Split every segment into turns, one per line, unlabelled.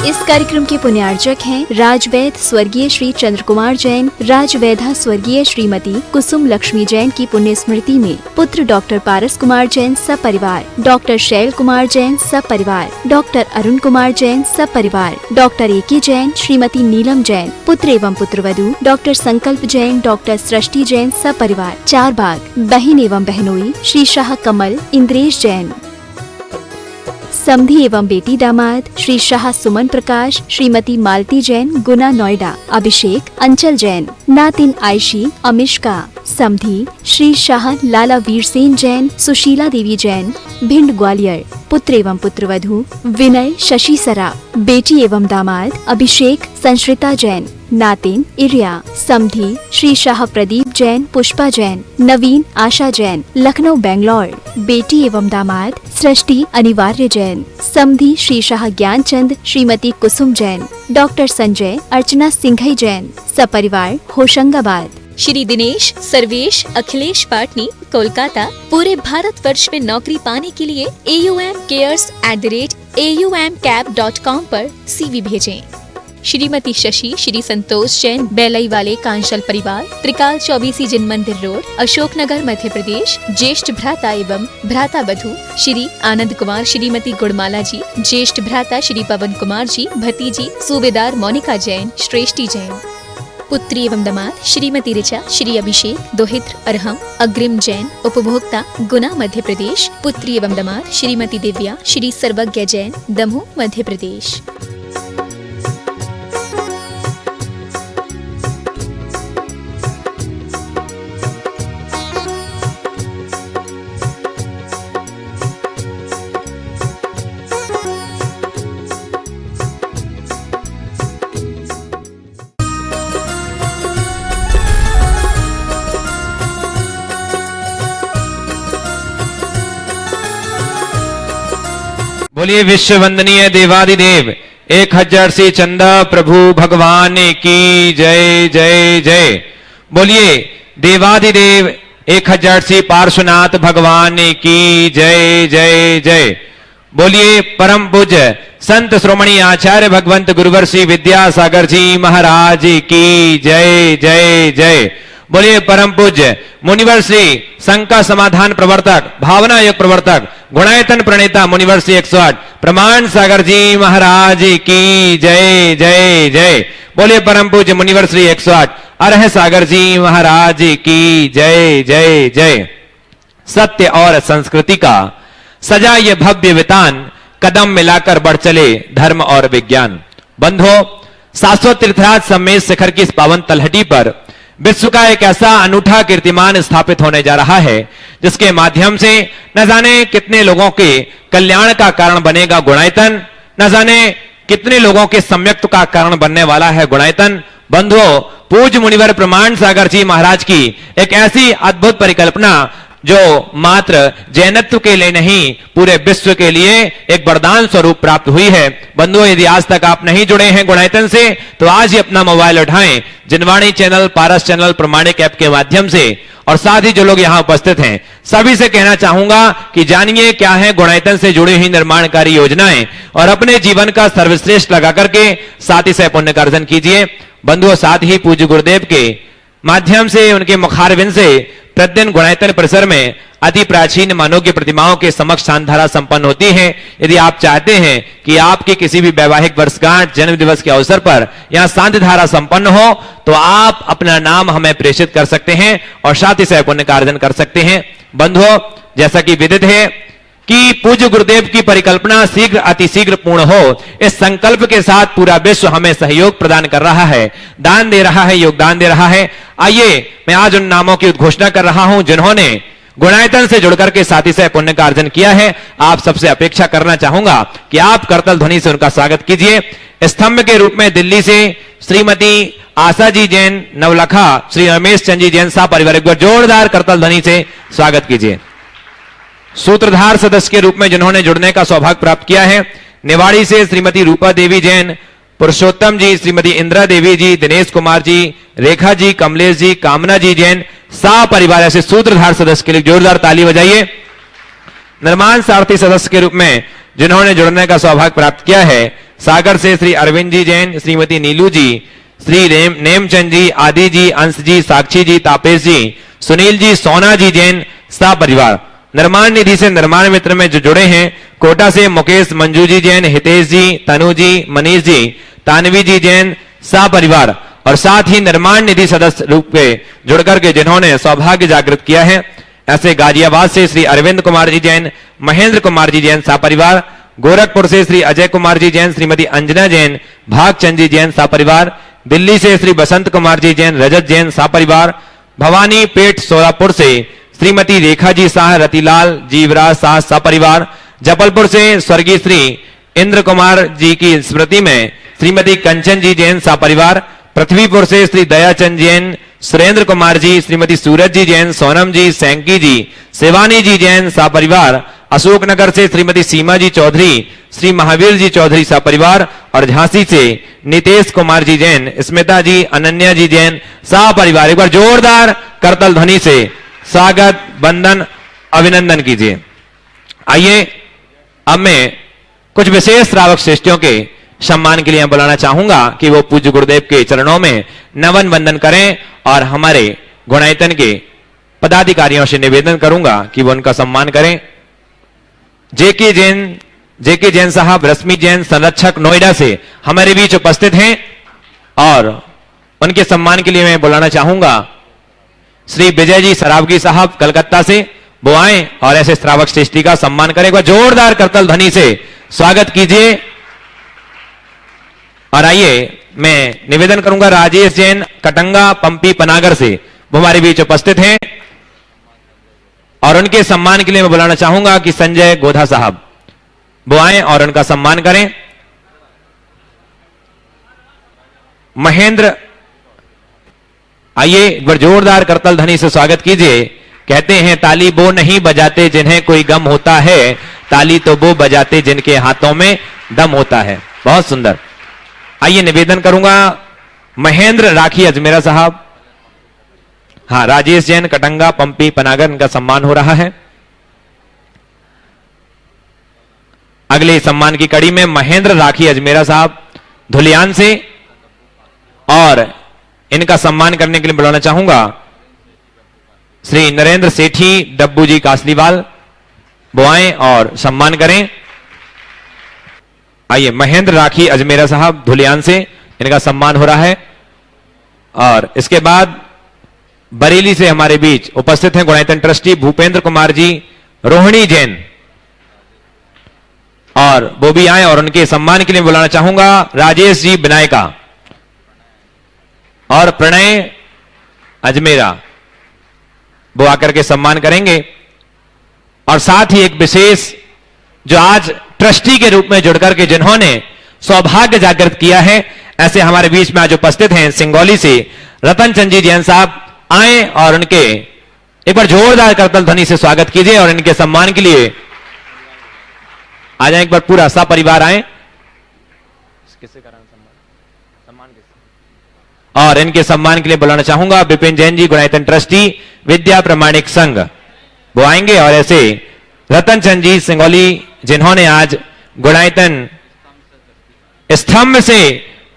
इस कार्यक्रम के पुण्यार्चक हैं राजवैद स्वर्गीय श्री चंद्र कुमार जैन, राजवैधा स्वर्गीय श्रीमती कुसुम लक्ष्मी जैन की पुण्य स्मृति में पुत्र डॉक्टर पारस कुमार जैन सब परिवार, डॉक्टर शैल कुमार जैन सब परिवार, डॉक्टर अरुण कुमार जैन सब परिवार, डॉक्टर एके जैन, श्रीमती नीलम जैन, पुत्र एवं पुत्रवधू डॉक्टर संकल्प जैन, डॉक्टर सृष्टि जैन सब परिवार, चार बाग, बहन एवं बहनोई श्री शाह कमल इंद्रेश जैन, समधी एवं बेटी दामाद श्री शाह सुमन प्रकाश, श्रीमती मालती जैन गुना नोएडा, अभिषेक अंचल जैन, नातिन आयशी अमिष्का, समधी श्री शाह लाला वीरसेन जैन, सुशीला देवी जैन भिंड ग्वालियर, पुत्र एवं पुत्रवधू विनय शशि सरा, बेटी एवं दामाद अभिषेक संश्रिता जैन, नातिन इरिया, समधी श्री शाह प्रदीप जैन पुष्पा जैन, नवीन आशा जैन लखनऊ बेंगलोर, बेटी एवं दामाद सृष्टि अनिवार्य जैन, समधी श्री शाह ज्ञानचंद श्रीमती कुसुम जैन, डॉक्टर संजय अर्चना सिंघई जैन सपरिवार होशंगाबाद।
श्री दिनेश सर्वेश अखिलेश पाटनी कोलकाता पूरे भारतवर्ष में नौकरी पाने के लिए aumcares@aumcap.com पर CV भेजें। श्रीमती शशि श्री संतोष जैन बेलई वाले कांशल परिवार, त्रिकाल 24 जिन मंदिर रोड, अशोकनगर मध्य प्रदेश, ज्येष्ठ भ्राता एवं भ्राता वधू श्री आनंद कुमार श्रीमती गुड़माला जी, ज्येष्ठ भ्राता श्री पवन कुमार जी, भतीजी सूबेदार मोनिका जैन श्रेष्ठी जैन, पुत्री एवं दामाद श्रीमती ऋचा श्री अभिषेक दोहित्र अरहम अग्रिम जैन उपभोक्ता गुना मध्य प्रदेश, पुत्री एवं दामाद श्रीमती दिव्या श्री सर्वज्ञ जैन दमोह मध्य प्रदेश।
बोलिए विश्व वंदनीय देवादिदेव 1000 सी चंदा प्रभु भगवान की जय जय जय। बोलिए देवादिदेव 1000 सी पार्श्वनाथ भगवान की जय जय जय। बोलिए परम पूज्य संत श्रोमणी आचार्य भगवंत गुरुवर श्री विद्यासागर जी महाराज की जय जय जय। बोलिए परम पूज्य मुनिवर श्री शंका समाधान प्रवर्तक भावना योग प्रवर्तक गुणायतन प्रणेता मुनिवर श्री 108 प्रमाण सागर जी महाराज की जय जय जय। बोलिए परम पूज्य मुनिवर श्री 108 अरह सागर जी महाराज की जय जय जय। सत्य और संस्कृति का सजा ये भव्य वितान, कदम मिलाकर बढ़ चले धर्म और विज्ञान। बंधो, शाश्वत तीर्थराज सम्मेद शिखर की इस पावन तलहटी पर विश्व का एक ऐसा अनूठा कीर्तिमान स्थापित होने जा रहा है जिसके माध्यम से न जाने कितने लोगों के कल्याण का कारण बनेगा गुणायतन, न जाने कितने लोगों के सम्यक्त का कारण बनने वाला है गुणायतन। बंधुओं, पूज्य मुनिवर प्रमाण सागर जी महाराज की एक ऐसी अद्भुत परिकल्पना जो मात्र जैनत्व के लिए नहीं पूरे विश्व के लिए एक वरदान स्वरूप प्राप्त हुई है। बंधुओं, यदि आज तक आप नहीं जुड़े हैं गुणायतन से तो आज ही अपना मोबाइल उठाएं, जिनवाणी चैनल, पारस चैनल, प्रमाणिक ऐप के माध्यम से, और साथ ही जो लोग यहाँ उपस्थित हैं सभी से कहना चाहूंगा कि जानिए क्या है गुणायतन से जुड़ी हुई निर्माणकारी योजनाएं और अपने जीवन का सर्वश्रेष्ठ लगा करके साथ ही से पुण्य का अर्जन कीजिए। बंधुओं, साथ ही पूज्य गुरुदेव के माध्यम से उनके मुखारविंद से प्रतिदिन गुणायतन परिसर में अति प्राचीन मानोज्ञ प्रतिमाओं के समक्ष शांतधारा संपन्न होती है। यदि आप चाहते हैं कि आपके किसी भी वैवाहिक वर्षगांठ, जन्म दिवस के अवसर पर यहाँ शांति धारा संपन्न हो तो आप अपना नाम हमें प्रेषित कर सकते हैं और साथ ही से पुण्य का अर्जन कर सकते हैं। बंधुओं, जैसा कि विदित है कि पूज्य गुरुदेव की परिकल्पना शीघ्र अतिशीघ्र पूर्ण हो, इस संकल्प के साथ पूरा विश्व हमें सहयोग प्रदान कर रहा है, दान दे रहा है, योगदान दे रहा है। आइए मैं आज उन नामों की उद्घोषणा कर रहा हूं जिन्होंने गुणायतन से जुड़कर के साथी से पुण्य का अर्जन किया है। आप सबसे अपेक्षा करना चाहूंगा कि आप करतल ध्वनि से उनका स्वागत कीजिए। स्तंभ के रूप में दिल्ली से श्रीमती आशा जी जैन, नवलखा श्री रमेश चंद जी जैन साहब परिवार, एक बार जोरदार करतल ध्वनि से स्वागत कीजिए। सूत्रधार सदस्य के रूप में जिन्होंने जुड़ने का सौभाग्य प्राप्त किया है, निवाड़ी से श्रीमती रूपा देवी जैन, पुरुषोत्तम जी, श्रीमती इंदिरा देवी जी, दिनेश कुमार जी, रेखा जी, कमलेश जी, कामना जी जैन सा परिवार, ऐसे सूत्रधार सदस्य के लिए जोरदार ताली बजाइए। निर्माण सारथी सदस्य के रूप में जिन्होंने जुड़ने का सौभाग्य प्राप्त किया है, सागर से श्री अरविंद जी जैन, श्रीमती नीलू जी, श्री नेमचंद जी, आदि जी, अंश जी, साक्षी जी, तापेश जी, सुनील जी, सोना जी जैन सा परिवार। निर्माण निधि से निर्माण मित्र में जो जुड़े हैं, कोटा से मुकेश मंजू जी जैन, हितेश जी, तनु जी, मनीष जी, तानवी जी जैन सा परिवार, और साथ ही निर्माण निधि सदस्य रूप में जुड़कर के जिन्होंने सौभाग्य जागृत किया है, ऐसे गाजियाबाद से श्री अरविंद कुमार जी जैन, महेंद्र कुमार जी जैन सा परिवार, गोरखपुर से श्री अजय कुमार जी जैन, श्रीमती अंजना जैन, भागचंद जी जैन सा परिवार, दिल्ली से श्री बसंत कुमार जी जैन, रजत जैन सा परिवार, भवानी पेट सोलापुर से श्रीमती रेखा जी शाह, रतिलाल जीवराज शाह सा परिवार, जबलपुर से स्वर्गीय श्री इंद्र कुमार जी की स्मृति में श्रीमती कंचन जी जैन सा परिवार, पृथ्वीपुर से श्री दयाचंद जैन, सुरेंद्र कुमार जी, श्रीमती सूरज जी जैन, सोनम जी, सैंकी जी, शिवानी जी जैन सा परिवार, अशोकनगर से श्रीमती सीमा जी चौधरी, श्री महावीर जी चौधरी सा परिवार, और झांसी से नितेश कुमार जी जैन, स्मिता जी, अनन्या जी जैन सा परिवार। एक बार जोरदार करतल ध्वनि से स्वागत, वंदन, अभिनंदन कीजिए। आइए अब मैं कुछ विशेष श्रावक श्रेष्ठियों के सम्मान के लिए बुलाना चाहूंगा कि वो पूज्य गुरुदेव के चरणों में नवन वंदन करें, और हमारे गुणायतन के पदाधिकारियों से निवेदन करूंगा कि वो उनका सम्मान करें। जेके जैन साहब, रश्मि जैन, संरक्षक नोएडा से हमारे बीच उपस्थित हैं, और उनके सम्मान के लिए मैं बुलाना चाहूंगा श्री विजय जी सरावगी साहब कलकत्ता से। वो आए और ऐसे श्रावक श्रेष्ठी का सम्मान करें। एक बार जोरदार करतल ध्वनि से स्वागत कीजिए। और आइए मैं निवेदन करूंगा राजेश जैन कटंगा पंपी पनागर से, वो हमारे बीच उपस्थित हैं, और उनके सम्मान के लिए मैं बुलाना चाहूंगा कि संजय गोधा साहब वो आए और उनका सम्मान करें। महेंद्र, आइए एक बार जोरदार करतल ध्वनि से स्वागत कीजिए। कहते हैं ताली वो नहीं बजाते जिन्हें कोई गम होता है, ताली तो वो बजाते जिनके हाथों में दम होता है। बहुत सुंदर। आइए निवेदन करूंगा महेंद्र राखी अजमेरा साहब, हाँ, राजेश जैन कटंगा पंपी पनागर, इनका सम्मान हो रहा है। अगले सम्मान की कड़ी में महेंद्र राखी अजमेरा साहब धुलियान से, और इनका सम्मान करने के लिए बुलाना चाहूंगा श्री नरेंद्र सेठी डब्बू जी कासलीवाल, वो आए और सम्मान करें। आइए महेंद्र राखी अजमेरा साहब धुलियान से, इनका सम्मान हो रहा है। और इसके बाद बरेली से हमारे बीच उपस्थित हैं गुणायतन ट्रस्टी भूपेंद्र कुमार जी रोहिणी जैन, और वो भी आए, और उनके सम्मान के लिए बुलाना चाहूंगा राजेश जी बिनायका और प्रणय अजमेरा, वो आकर के सम्मान करेंगे। और साथ ही एक विशेष जो आज ट्रस्टी के रूप में जुड़कर के जिन्होंने सौभाग्य जागृत किया है, ऐसे हमारे बीच में आज उपस्थित हैं सिंगौली से रतन चंद जी जैन साहब, आए और उनके एक बार जोरदार करतल ध्वनि से स्वागत कीजिए। और इनके सम्मान के लिए आ जाए, एक बार पूरा सा परिवार आए। किससे कराएं सम्मान किससे? और इनके सम्मान के लिए बुलाना चाहूंगा विपिन जैन जी गुणायतन ट्रस्टी विद्या प्रमाणिक संघ, वो आएंगे। और ऐसे रतन चंद जी सिंगौली जिन्होंने आज गुणायतन स्तंभ से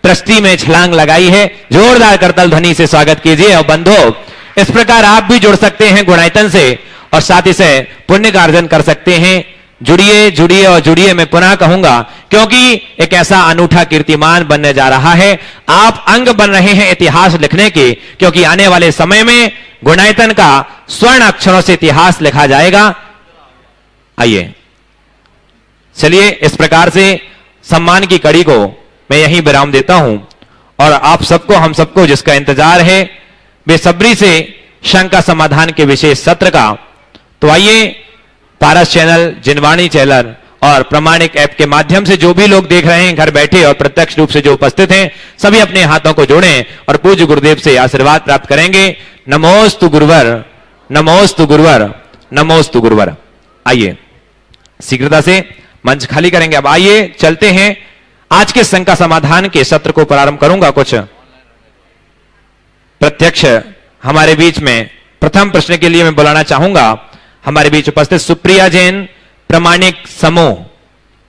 ट्रस्टी में छलांग लगाई है, जोरदार करतल ध्वनि से स्वागत कीजिए। और बंधुओं, इस प्रकार आप भी जुड़ सकते हैं गुणायतन से, और साथ ही से पुण्य का अर्जन कर सकते हैं। जुड़िए जुड़िए और जुड़िए, मैं पुनः कहूंगा, क्योंकि एक ऐसा अनूठा कीर्तिमान बनने जा रहा है। आप अंग बन रहे हैं इतिहास लिखने के, क्योंकि आने वाले समय में गुणायतन का स्वर्ण अक्षरों से इतिहास लिखा जाएगा। आइए चलिए, इस प्रकार से सम्मान की कड़ी को मैं यहीं विराम देता हूं, और आप सबको, हम सबको जिसका इंतजार है बेसब्री से शंका समाधान के विशेष सत्र का, तो आइए पारस चैनल, जिनवाणी चैनल और प्रमाणिक ऐप के माध्यम से जो भी लोग देख रहे हैं घर बैठे और प्रत्यक्ष रूप से जो उपस्थित हैं, सभी अपने हाथों को जोड़ें और पूज्य गुरुदेव से आशीर्वाद प्राप्त करेंगे। नमोस्तु गुरुवर, नमोस्तु गुरुवर, नमोस्तु गुरुवर। आइए शीघ्रता से मंच खाली करेंगे। अब आइए चलते हैं आज के शंका समाधान के सत्र को प्रारंभ करूंगा। कुछ प्रत्यक्ष हमारे बीच में प्रथम प्रश्न के लिए मैं बुलाना चाहूंगा हमारे बीच उपस्थित सुप्रिया जैन प्रमाणिक समूह,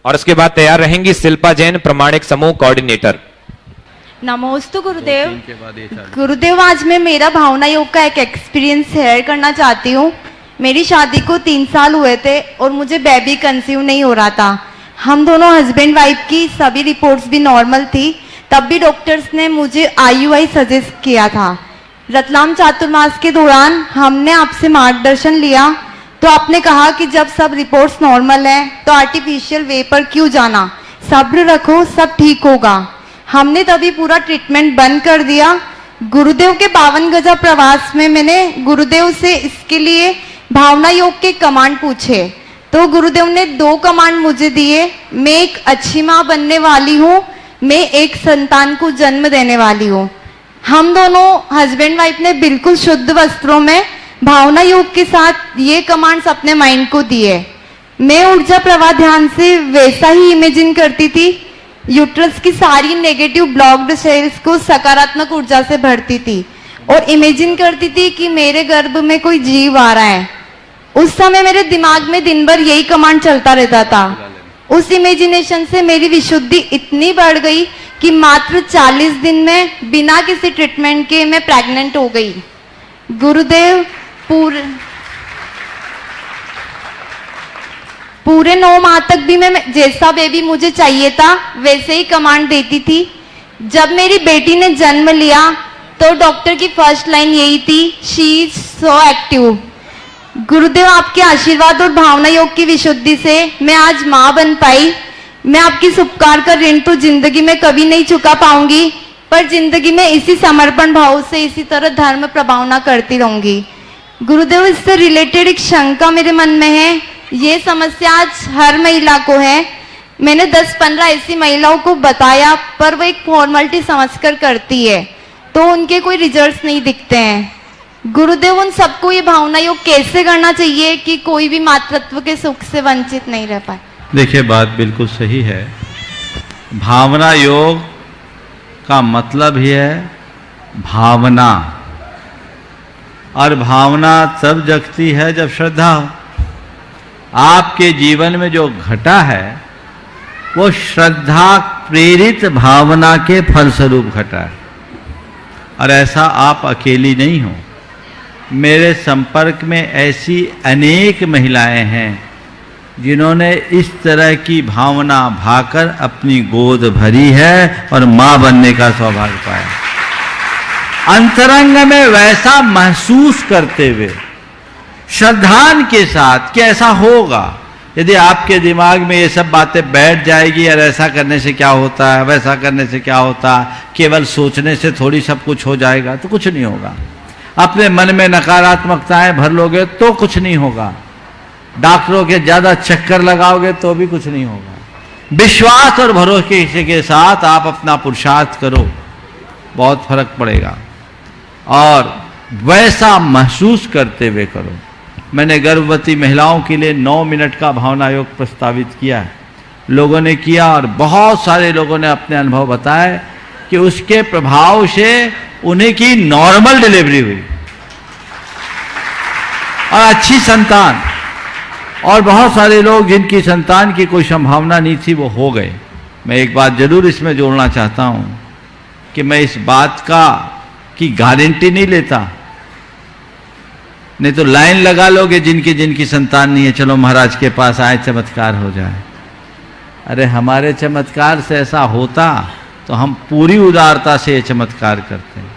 और उसके बाद तैयार रहेंगी शिल्पा जैन, प्रमाणिक समूह कोऑर्डिनेटर।
नमोस्तु गुरुदेव। गुरुदेव, आज मैं मेरा भावना योग का एक एक्सपीरियंस शेयर करना चाहती हूँ। मेरी शादी को 3 साल हुए थे और मुझे बेबी कंसीव नहीं हो रहा था। हम दोनों हस्बैंड वाइफ की सभी रिपोर्ट्स भी नॉर्मल थी। तब भी डॉक्टर्स ने मुझे IUI सजेस्ट किया था। रतलाम चातुर्मास के दौरान हमने आपसे मार्गदर्शन लिया तो आपने कहा कि जब सब रिपोर्ट्स नॉर्मल हैं तो आर्टिफिशियल वे पर क्यों जाना, सब्र रखो, सब ठीक होगा। हमने तभी पूरा ट्रीटमेंट बंद कर दिया। गुरुदेव के 52 गजा प्रवास में मैंने गुरुदेव से इसके लिए भावना योग के कमांड पूछे तो गुरुदेव ने 2 कमांड मुझे दिए। मैं एक अच्छी माँ बनने वाली हूँ, मैं एक संतान को जन्म देने वाली हूँ। हम दोनों हस्बैंड वाइफ ने बिल्कुल शुद्ध वस्त्रों में भावना योग के साथ ये कमांड्स अपने माइंड को दिए। मैं ऊर्जा प्रवाह ध्यान से वैसा ही इमेजिन करती थी। यूट्रस की सारी नेगेटिव ब्लॉक्ड सेल्स को सकारात्मक ऊर्जा से भरती थी और इमेजिन करती थी कि मेरे गर्भ में कोई जीव आ रहा है। उस समय मेरे दिमाग में दिन भर यही कमांड चलता रहता था। उस इमेजिनेशन से मेरी विशुद्धि इतनी बढ़ गई कि मात्र 40 दिन में बिना किसी ट्रीटमेंट के मैं प्रेग्नेंट हो गई। गुरुदेव, पूरे 9 माह तक भी मैं जैसा बेबी मुझे चाहिए था वैसे ही कमांड देती थी। जब मेरी बेटी ने जन्म लिया तो डॉक्टर की फर्स्ट लाइन यही थी, शी इज सो एक्टिव। गुरुदेव, आपके आशीर्वाद और भावना योग की विशुद्धि से मैं आज माँ बन पाई। मैं आपकी इस उपकार का ऋण तो जिंदगी में कभी नहीं चुका पाऊंगी, पर जिंदगी में इसी समर्पण भाव से इसी तरह धर्म प्रभावना करती रहूंगी। गुरुदेव, इससे रिलेटेड एक शंका मेरे मन में है। ये समस्या आज हर महिला को है। मैंने 10-15 ऐसी महिलाओं को बताया पर वो एक फॉर्मेलिटी समझकर करती है तो उनके कोई रिजल्ट्स नहीं दिखते हैं। गुरुदेव, उन सबको ये भावना योग कैसे करना चाहिए कि कोई भी मातृत्व के सुख से वंचित नहीं रह पाए?
देखिए, बात बिल्कुल सही है। भावना योग का मतलब ही है भावना, और भावना तब जगती है जब श्रद्धा हो। आपके जीवन में जो घटा है वो श्रद्धा प्रेरित भावना के फलस्वरूप घटा है, और ऐसा आप अकेली नहीं हो। मेरे संपर्क में ऐसी अनेक महिलाएं हैं जिन्होंने इस तरह की भावना भाकर अपनी गोद भरी है और मां बनने का सौभाग्य पाया। अंतरंग में वैसा महसूस करते हुए श्रद्धान के साथ कि ऐसा होगा। यदि आपके दिमाग में ये सब बातें बैठ जाएगी, यार ऐसा करने से क्या होता है, वैसा करने से क्या होता है, केवल सोचने से थोड़ी सब कुछ हो जाएगा, तो कुछ नहीं होगा। अपने मन में नकारात्मकताएं भर लोगे तो कुछ नहीं होगा। डॉक्टरों के ज्यादा चक्कर लगाओगे तो भी कुछ नहीं होगा। विश्वास और भरोसे के साथ आप अपना पुरुषार्थ करो, बहुत फर्क पड़ेगा, और वैसा महसूस करते हुए करो। मैंने गर्भवती महिलाओं के लिए 9 मिनट का भावना योग प्रस्तावित किया है। लोगों ने किया और बहुत सारे लोगों ने अपने अनुभव बताए कि उसके प्रभाव से उन्हें की नॉर्मल डिलीवरी हुई और अच्छी संतान, और बहुत सारे लोग जिनकी संतान की कोई संभावना नहीं थी वो हो गए। मैं एक बात जरूर इसमें जोड़ना चाहता हूं कि मैं इस बात की गारंटी नहीं लेता, नहीं तो लाइन लगा लोगे जिनकी संतान नहीं है, चलो महाराज के पास आए, चमत्कार हो जाए। अरे हमारे चमत्कार से ऐसा होता तो हम पूरी उदारता से ये चमत्कार करते हैं।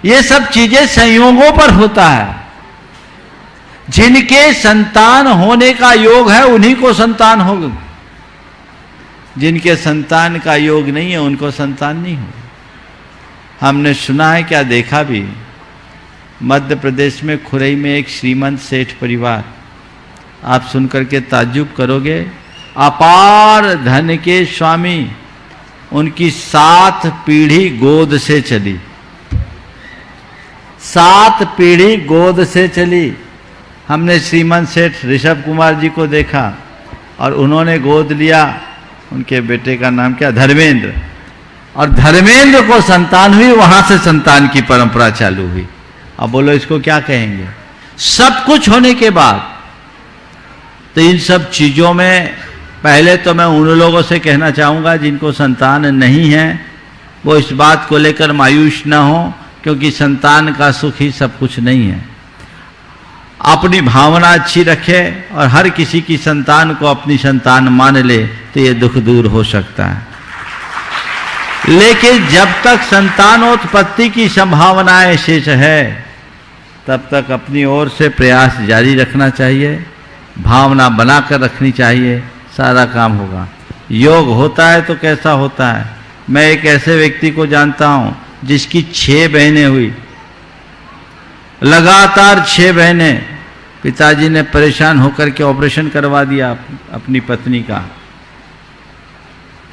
ये सब चीजें संयोगों पर होता है। जिनके संतान होने का योग है उन्हीं को संतान होगा, जिनके संतान का योग नहीं है उनको संतान नहीं होगा। हमने सुना है, क्या देखा भी, मध्य प्रदेश में खुरई में एक श्रीमंत सेठ परिवार, आप सुनकर के ताज्जुब करोगे, अपार धन के स्वामी, उनकी 7 पीढ़ी गोद से चली, 7 पीढ़ी गोद से चली। हमने श्रीमंत सेठ ऋषभ कुमार जी को देखा और उन्होंने गोद लिया, उनके बेटे का नाम क्या, धर्मेंद्र, और धर्मेंद्र को संतान हुई, वहां से संतान की परंपरा चालू हुई। अब बोलो इसको क्या कहेंगे? सब कुछ होने के बाद तो इन सब चीजों में पहले तो मैं उन लोगों से कहना चाहूँगा जिनको संतान नहीं है, वो इस बात को लेकर मायूस न हो, क्योंकि संतान का सुख ही सब कुछ नहीं है। अपनी भावना अच्छी रखे और हर किसी की संतान को अपनी संतान मान ले तो ये दुख दूर हो सकता है। लेकिन जब तक संतानोत्पत्ति की संभावनाएं शेष है, तब तक अपनी ओर से प्रयास जारी रखना चाहिए, भावना बनाकर रखनी चाहिए, सारा काम होगा। योग होता है तो कैसा होता है? मैं एक ऐसे व्यक्ति को जानता हूं जिसकी 6 बहनें हुई, लगातार 6 बहनें। पिताजी ने परेशान होकर के ऑपरेशन करवा दिया अपनी पत्नी का।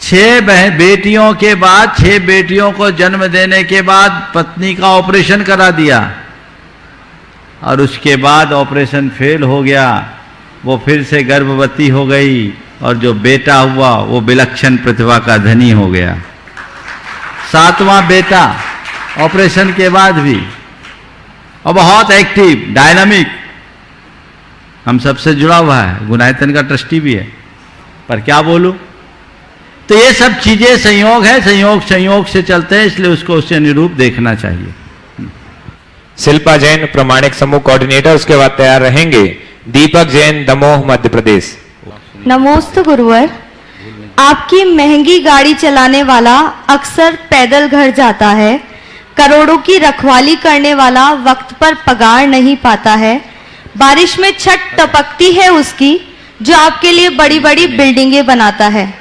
6 बेटियों के बाद, 6 बेटियों को जन्म देने के बाद पत्नी का ऑपरेशन करा दिया, और उसके बाद ऑपरेशन फेल हो गया। वो फिर से गर्भवती हो गई, और जो बेटा हुआ वो विलक्षण प्रतिभा का धनी हो गया। 7वां बेटा ऑपरेशन के बाद भी, और बहुत एक्टिव, डायनामिक, हम सबसे जुड़ा हुआ है, गुनायतन का ट्रस्टी भी है। पर क्या बोलूं, तो ये सब चीजें संयोग है, संयोग से चलते हैं, इसलिए उसको उससे अनुरूप देखना चाहिए।
शिल्पा जैन प्रमाणिक समूह कोऑर्डिनेटर, उसके बाद तैयार रहेंगे दीपक जैन, दमोह मध्य प्रदेश।
नमोस्तु गुरुवर। आपकी महंगी गाड़ी चलाने वाला अक्सर पैदल घर जाता है, करोड़ों की रखवाली करने वाला वक्त पर पगार नहीं पाता है, बारिश में छत टपकती है उसकी, जो आपके लिए बड़ी बड़ी बिल्डिंगें बनाता है।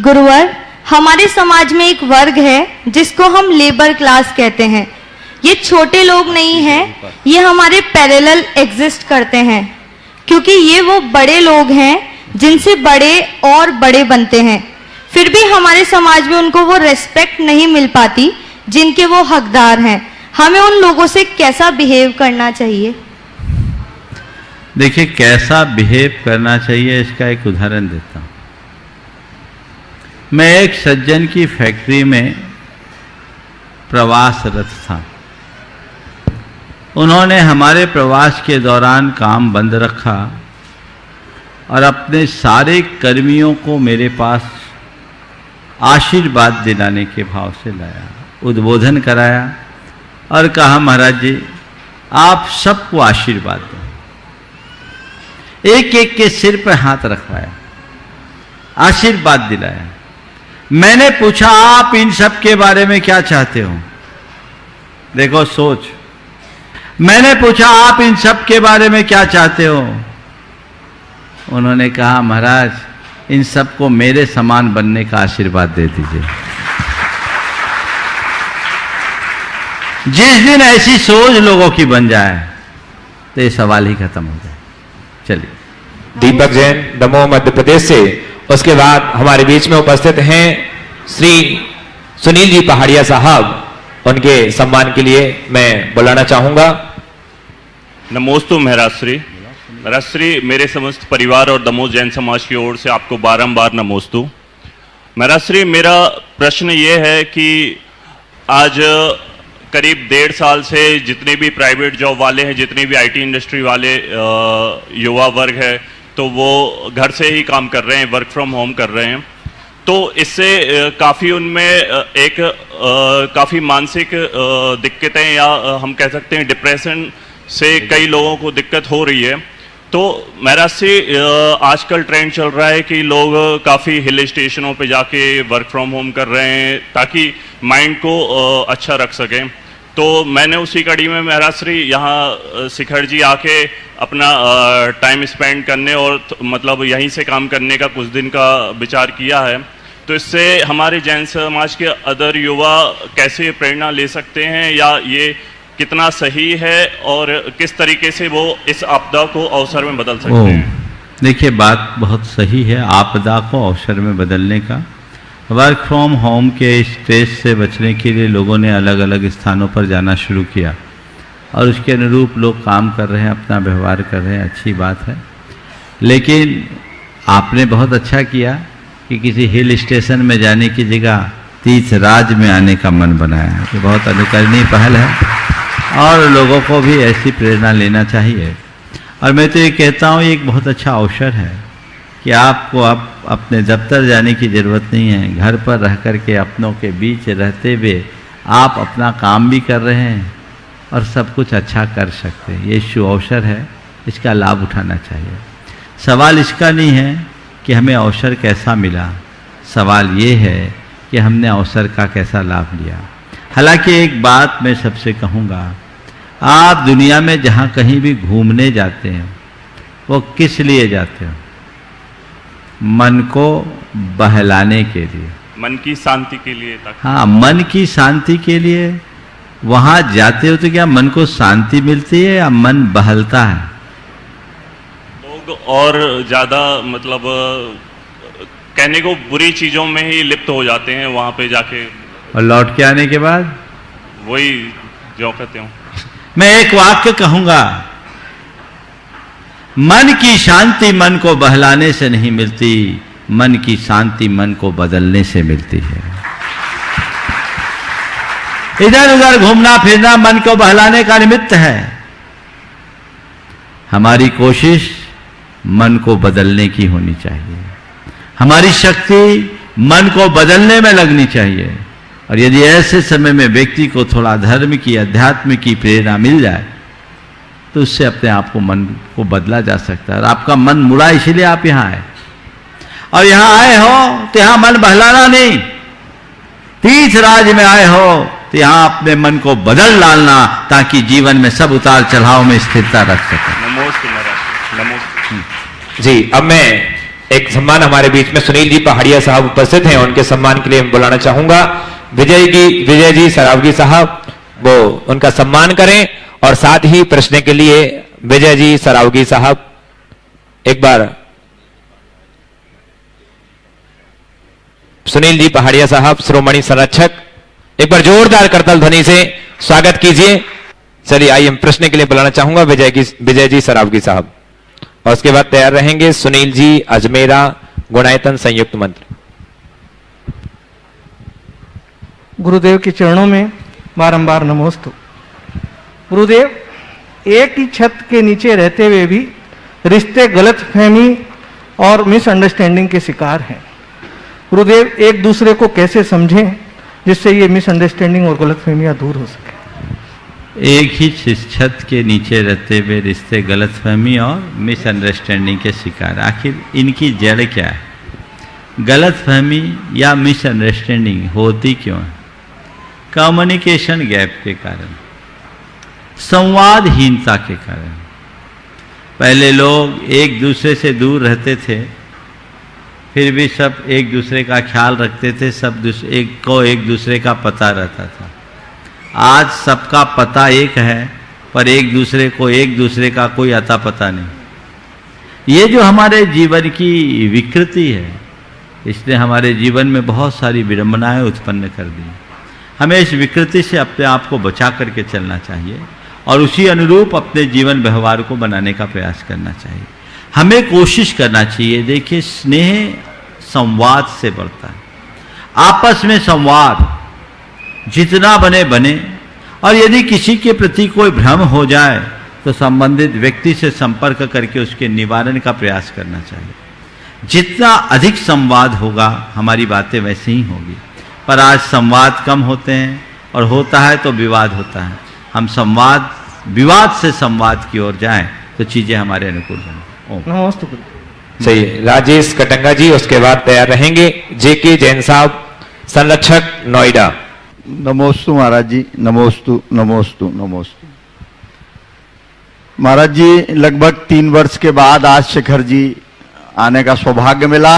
गुरुवर, हमारे समाज में एक वर्ग है जिसको हम लेबर क्लास कहते हैं। ये छोटे लोग नहीं हैं, ये हमारे पैरेलल एग्जिस्ट करते हैं, क्योंकि ये वो बड़े लोग हैं जिनसे बड़े और बड़े बनते हैं। फिर भी हमारे समाज में उनको वो रेस्पेक्ट नहीं मिल पाती जिनके वो हकदार हैं। हमें उन लोगों से कैसा बिहेव करना चाहिए?
देखिए, कैसा बिहेव करना चाहिए इसका एक उदाहरण देता हूं। मैं एक सज्जन की फैक्ट्री में प्रवासरत था। उन्होंने हमारे प्रवास के दौरान काम बंद रखा और अपने सारे कर्मियों को मेरे पास आशीर्वाद दिलाने के भाव से लाया, उद्बोधन कराया और कहा, महाराज जी आप सबको आशीर्वाद दो। एक एक के सिर पर हाथ रखवाया, आशीर्वाद दिलाया। मैंने पूछा, आप इन सब के बारे में क्या चाहते हो? देखो सोच। मैंने पूछा, आप इन सब के बारे में क्या चाहते हो? उन्होंने कहा, महाराज इन सबको मेरे समान बनने का आशीर्वाद दे दीजिए। जिस दिन ऐसी सोच लोगों की बन जाए तो ये सवाल ही खत्म हो जाए। चलिए।
दीपक जैन, दमोह मध्य प्रदेश से। उसके बाद हमारे बीच में उपस्थित हैं श्री सुनील जी पहाड़िया साहब, उनके सम्मान के लिए मैं बुलाना चाहूंगा।
नमोस्तु महराश्री। महराश्री, मेरे समस्त परिवार और दमोह जैन समाज की ओर से आपको बारंबार नमोस्तु। महराश्री, मेरा प्रश्न ये है कि आज करीब 1.5 साल से जितने भी प्राइवेट जॉब वाले हैं, जितने भी आईटी इंडस्ट्री वाले युवा वर्ग है, तो वो घर से ही काम कर रहे हैं, वर्क फ्रॉम होम कर रहे हैं। तो इससे काफ़ी उनमें काफ़ी मानसिक दिक्कतें, या हम कह सकते हैं डिप्रेशन से कई लोगों को दिक्कत हो रही है। तो महराश्री, आजकल ट्रेंड चल रहा है कि लोग काफ़ी हिल स्टेशनों पे जाके वर्क फ्रॉम होम कर रहे हैं ताकि माइंड को अच्छा रख सकें। तो मैंने उसी कड़ी में महराश्री यहाँ शिखर जी आके अपना टाइम स्पेंड करने और मतलब यहीं से काम करने का कुछ दिन का विचार किया है। तो इससे हमारे जैन समाज के अदर युवा कैसे प्रेरणा ले सकते हैं, या ये कितना सही है और किस तरीके से वो इस आपदा को अवसर में बदल सकते हैं?
देखिए, बात बहुत सही है, आपदा को अवसर में बदलने का। वर्क फ्रॉम होम के स्ट्रेस से बचने के लिए लोगों ने अलग अलग स्थानों पर जाना शुरू किया और उसके अनुरूप लोग काम कर रहे हैं, अपना व्यवहार कर रहे हैं, अच्छी बात है। लेकिन आपने बहुत अच्छा किया कि किसी हिल स्टेशन में जाने की जगह तीर्थ राज में आने का मन बनाया। ये बहुत अनुकरणीय पहल है और लोगों को भी ऐसी प्रेरणा लेना चाहिए। और मैं तो ये कहता हूँ, ये एक बहुत अच्छा अवसर है कि आपको अब अपने दफ्तर जाने की ज़रूरत नहीं है। घर पर रह कर के अपनों के बीच रहते हुए आप अपना काम भी कर रहे हैं और सब कुछ अच्छा कर सकते हैं। ये शुभ अवसर है, इसका लाभ उठाना चाहिए। सवाल इसका नहीं है कि हमें अवसर कैसा मिला, सवाल ये है कि हमने अवसर का कैसा लाभ लिया। हालांकि एक बात मैं सबसे कहूँगा, आप दुनिया में जहाँ कहीं भी घूमने जाते हैं वो किस लिए जाते हो? मन को बहलाने के लिए,
मन की शांति के लिए।
हाँ, मन की शांति के लिए वहाँ जाते हो तो क्या मन को शांति मिलती है या मन बहलता है?
लोग और ज़्यादा मतलब कहने को बुरी चीज़ों में ही लिप्त हो जाते हैं वहाँ पे जाके,
और लौट के आने के बाद
वही जो कहते हो।
मैं एक वाक्य कहूँगा, मन की शांति मन को बहलाने से नहीं मिलती, मन की शांति मन को बदलने से मिलती है। इधर उधर घूमना फिरना मन को बहलाने का निमित्त है। हमारी कोशिश मन को बदलने की होनी चाहिए। हमारी शक्ति मन को बदलने में लगनी चाहिए। और यदि ऐसे समय में व्यक्ति को थोड़ा धर्म की, अध्यात्म की प्रेरणा मिल जाए तो उससे अपने आप को, मन को बदला जा सकता है। और आपका मन मुड़ा इसलिए आप यहाँ आए, और यहाँ आए हो तो यहाँ मन बहलाना नहीं, तीर्थ राज में आए हो तो यहाँ अपने मन को बदल डालना, ताकि जीवन में सब उतार चढ़ाव में स्थिरता रख सके।
नमोस्तु महाराज, नमोस्तु।
जी, अब मैं एक सम्मान हमारे बीच में सुनील जी पहाड़िया साहब उपस्थित हैं, उनके सम्मान के लिए बुलाना चाहूंगा विजय जी सरावगी साहब, वो उनका सम्मान करें। और साथ ही प्रश्न के लिए विजय जी सरावगी साहब एक बार, सुनील जी पहाड़िया साहब श्रोमणी संरक्षक, एक बार जोरदार करताल ध्वनि से स्वागत कीजिए। चलिए आइए, प्रश्न के लिए बुलाना चाहूंगा विजय जी सरावगी साहब, और उसके बाद तैयार रहेंगे सुनील जी अजमेरा गुणायतन संयुक्त मंत्र।
गुरुदेव के चरणों में बारंबार नमोस्तु। गुरुदेव, एक ही छत के नीचे रहते हुए भी रिश्ते गलतफहमी और मिसअंडरस्टैंडिंग के शिकार हैं। गुरुदेव, एक दूसरे को कैसे समझें जिससे ये मिसअंडरस्टैंडिंग और गलतफहमियां दूर हो सके?
एक ही छत के नीचे रहते हुए रिश्ते गलतफहमी और मिसअंडरस्टैंडिंग के शिकार, आखिर इनकी जड़ क्या है? गलतफहमी या मिसअंडरस्टैंडिंग होती क्यों है? कम्युनिकेशन गैप के कारण, संवादहीनता के कारण। पहले लोग एक दूसरे से दूर रहते थे, फिर भी सब एक दूसरे का ख्याल रखते थे, सब एक दूसरे का पता रहता था। आज सबका पता एक है, पर एक दूसरे का कोई अता पता नहीं। ये जो हमारे जीवन की विकृति है, इसने हमारे जीवन में बहुत सारी विडंबनाएं उत्पन्न कर दी। हमें इस विकृति से अपने आप को बचा करके चलना चाहिए और उसी अनुरूप अपने जीवन व्यवहार को बनाने का प्रयास करना चाहिए। हमें कोशिश करना चाहिए। देखिए, स्नेह संवाद से बढ़ता है। आपस में संवाद जितना बने, और यदि किसी के प्रति कोई भ्रम हो जाए तो संबंधित व्यक्ति से संपर्क करके उसके निवारण का प्रयास करना चाहिए। जितना अधिक संवाद होगा हमारी बातें वैसे ही होगी। पर आज संवाद कम होते हैं, और होता है तो विवाद होता है। हम विवाद से संवाद की ओर जाएं तो चीजें हमारे अनुकूल बने।
नमस्ते।
सही, राजेश कटंगा जी, उसके बाद तैयार रहेंगे जेके जैन साहब संरक्षक नोएडा।
नमोस्तु महाराज जी, नमोस्तु नमोस्तु नमोस्तु। महाराज जी, लगभग 3 वर्ष के बाद आज शिखर जी आने का सौभाग्य मिला,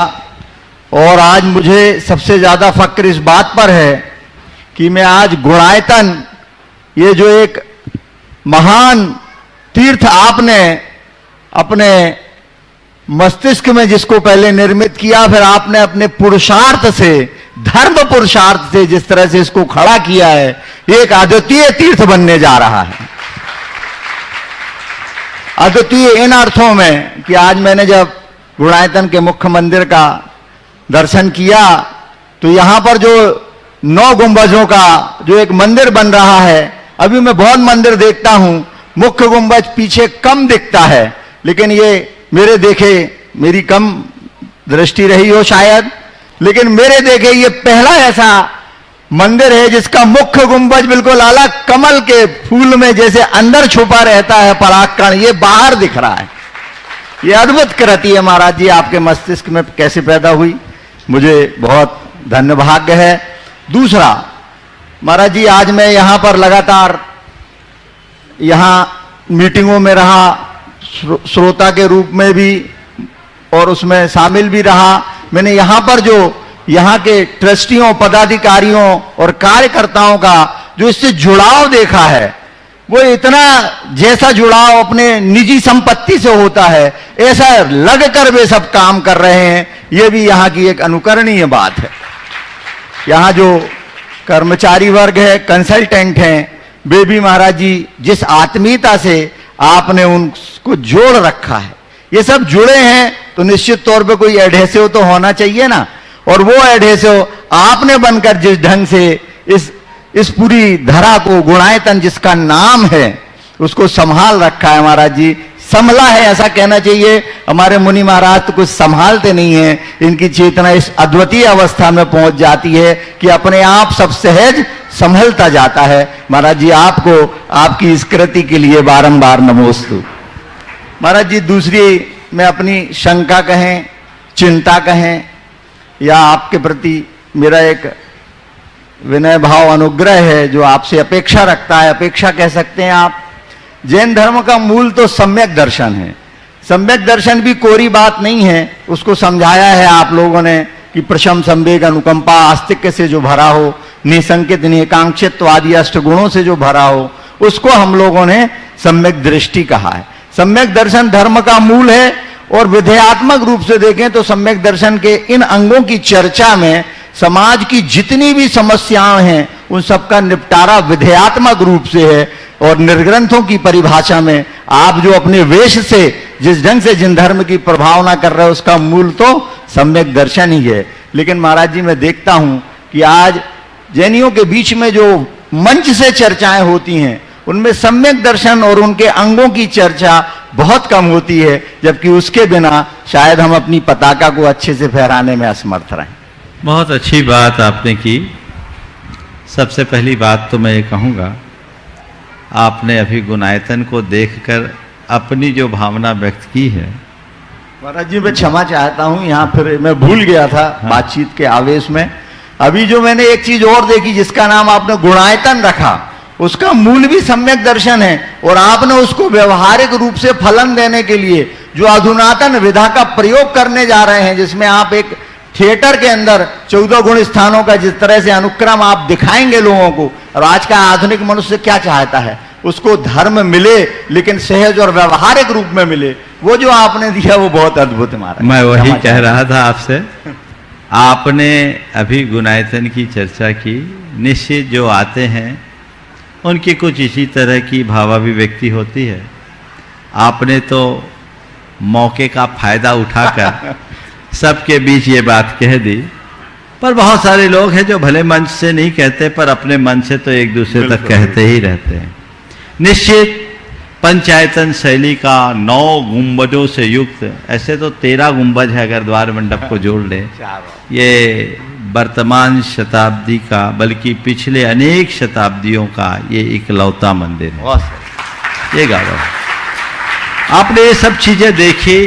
और आज मुझे सबसे ज्यादा फक्र इस बात पर है कि मैं आज गुणायतन, ये जो एक महान तीर्थ आपने अपने मस्तिष्क में जिसको पहले निर्मित किया, फिर आपने अपने पुरुषार्थ से, धर्म पुरुषार्थ से जिस तरह से इसको खड़ा किया है, ये एक अद्वितीय तीर्थ बनने जा रहा है। अद्वितीय इन अर्थों में कि आज मैंने जब गुणायतन के मुख्य मंदिर का दर्शन किया तो यहां पर जो 9 गुंबजों का जो एक मंदिर बन रहा है, अभी मैं बहुत मंदिर देखता हूं, मुख्य गुंबज पीछे कम दिखता है, लेकिन ये मेरे देखे मेरी कम दृष्टि रही हो शायद, लेकिन मेरे देखे ये पहला ऐसा मंदिर है जिसका मुख्य गुंबज बिल्कुल अलग कमल के फूल में जैसे अंदर छुपा रहता है परागकण, ये बाहर दिख रहा है। ये अद्भुत कृति है महाराज जी, आपके मस्तिष्क में कैसे पैदा हुई, मुझे बहुत धन्य भाग्य है। दूसरा महाराज जी, आज मैं यहां पर लगातार यहां मीटिंगों में रहा, श्रोता के रूप में भी और उसमें शामिल भी रहा। मैंने यहां पर जो यहां के ट्रस्टियों, पदाधिकारियों और कार्यकर्ताओं का जो इससे जुड़ाव देखा है, वो इतना जैसा जुड़ाव अपने निजी संपत्ति से होता है ऐसा लगकर वे सब काम कर रहे हैं। ये भी यहां की एक अनुकरणीय बात है। यहां जो कर्मचारी वर्ग है, कंसल्टेंट हैं, वे भी महाराज जी जिस आत्मीयता से आपने उनको जोड़ रखा है, ये सब जुड़े हैं तो निश्चित तौर पे कोई एडहेसिव तो होना चाहिए ना। और वो एडहेसिव आपने बनकर जिस ढंग से इस पूरी धरा को, गुणायतन जिसका नाम है, उसको संभाल रखा है महाराज जी, संभला है ऐसा कहना चाहिए। हमारे मुनि महाराज तो कुछ संभालते नहीं है, इनकी चेतना इस अद्वितीय अवस्था में पहुंच जाती है कि अपने आप सब सहज संभलता जाता है। महाराज जी आपको आपकी इस कृति के लिए बारंबार नमोस्तु। महाराज जी दूसरी मैं अपनी शंका कहें, चिंता कहें, या आपके प्रति मेरा एक विनय भाव अनुग्रह है जो आपसे अपेक्षा रखता है, अपेक्षा कह सकते हैं आप। जैन धर्म का मूल तो सम्यक दर्शन है। सम्यक दर्शन भी कोरी बात नहीं है, उसको समझाया है आप लोगों ने कि प्रशम, संवेग, अनुकंपा, आस्तिक्य से जो भरा हो, निसंकित, निकांक्षित्व आदि अष्टगुणों से जो भरा हो, उसको हम लोगों ने सम्यक दृष्टि कहा है। सम्यक दर्शन धर्म का मूल है और विधेयात्मक रूप से देखें तो सम्यक दर्शन के इन अंगों की चर्चा में समाज की जितनी भी समस्याएं हैं उन सबका निपटारा विधेयात्मक रूप से है। और निर्ग्रंथों की परिभाषा में आप जो अपने वेश से जिस ढंग से जिन धर्म की प्रभावना कर रहे हो उसका मूल तो सम्यक दर्शन ही है। लेकिन महाराज जी मैं देखता हूं कि आज जैनियों के बीच में जो मंच से चर्चाएं होती हैं उनमें सम्यक दर्शन और उनके अंगों की चर्चा बहुत कम होती है, जबकि उसके बिना शायद हम अपनी पताका को अच्छे से फहराने में असमर्थ रहें।
बहुत अच्छी बात आपने की। सबसे पहली बात तो मैं ये कहूँगा, आपने अभी गुणायतन को देखकर अपनी जो भावना व्यक्त की है।
महाराज जी मैं क्षमा चाहता हूँ, यहाँ फिर मैं भूल गया था बातचीत के आवेश में। अभी जो मैंने एक चीज और देखी जिसका नाम आपने गुणायतन रखा, उसका मूल भी सम्यक दर्शन है और आपने उसको व्यवहारिक रूप से फलन देने के लिए जो अधुनातन विधा का प्रयोग करने जा रहे हैं, जिसमें आप एक थिएटर के अंदर 14 गुण स्थानों का जिस तरह से अनुक्रम आप दिखाएंगे लोगों को, और आज का आधुनिक मनुष्य क्या चाहता है, उसको धर्म मिले लेकिन सहज और व्यवहारिक रूप में मिले, वो जो आपने दिया वो बहुत अद्भुत मारा।
मैं वही कह रहा था आपसे। आपने अभी गुणायतन की चर्चा की। निश्चित जो आते हैं उनकी कुछ इसी तरह की भावाभिव्यक्ति होती है। आपने तो मौके का फायदा उठाकर सबके बीच ये बात कह दी, पर बहुत सारे लोग हैं जो भले मंच से नहीं कहते पर अपने मन से तो एक दूसरे तक कहते ही रहते हैं। निश्चित पंचायतन शैली का 9 गुंबजों से युक्त, ऐसे तो 13 गुंबज है अगर द्वार मंडप को जोड़ ले, ये वर्तमान शताब्दी का बल्कि पिछले अनेक शताब्दियों का ये इकलौता मंदिर है। ये गावा आपने ये सब चीजें देखी,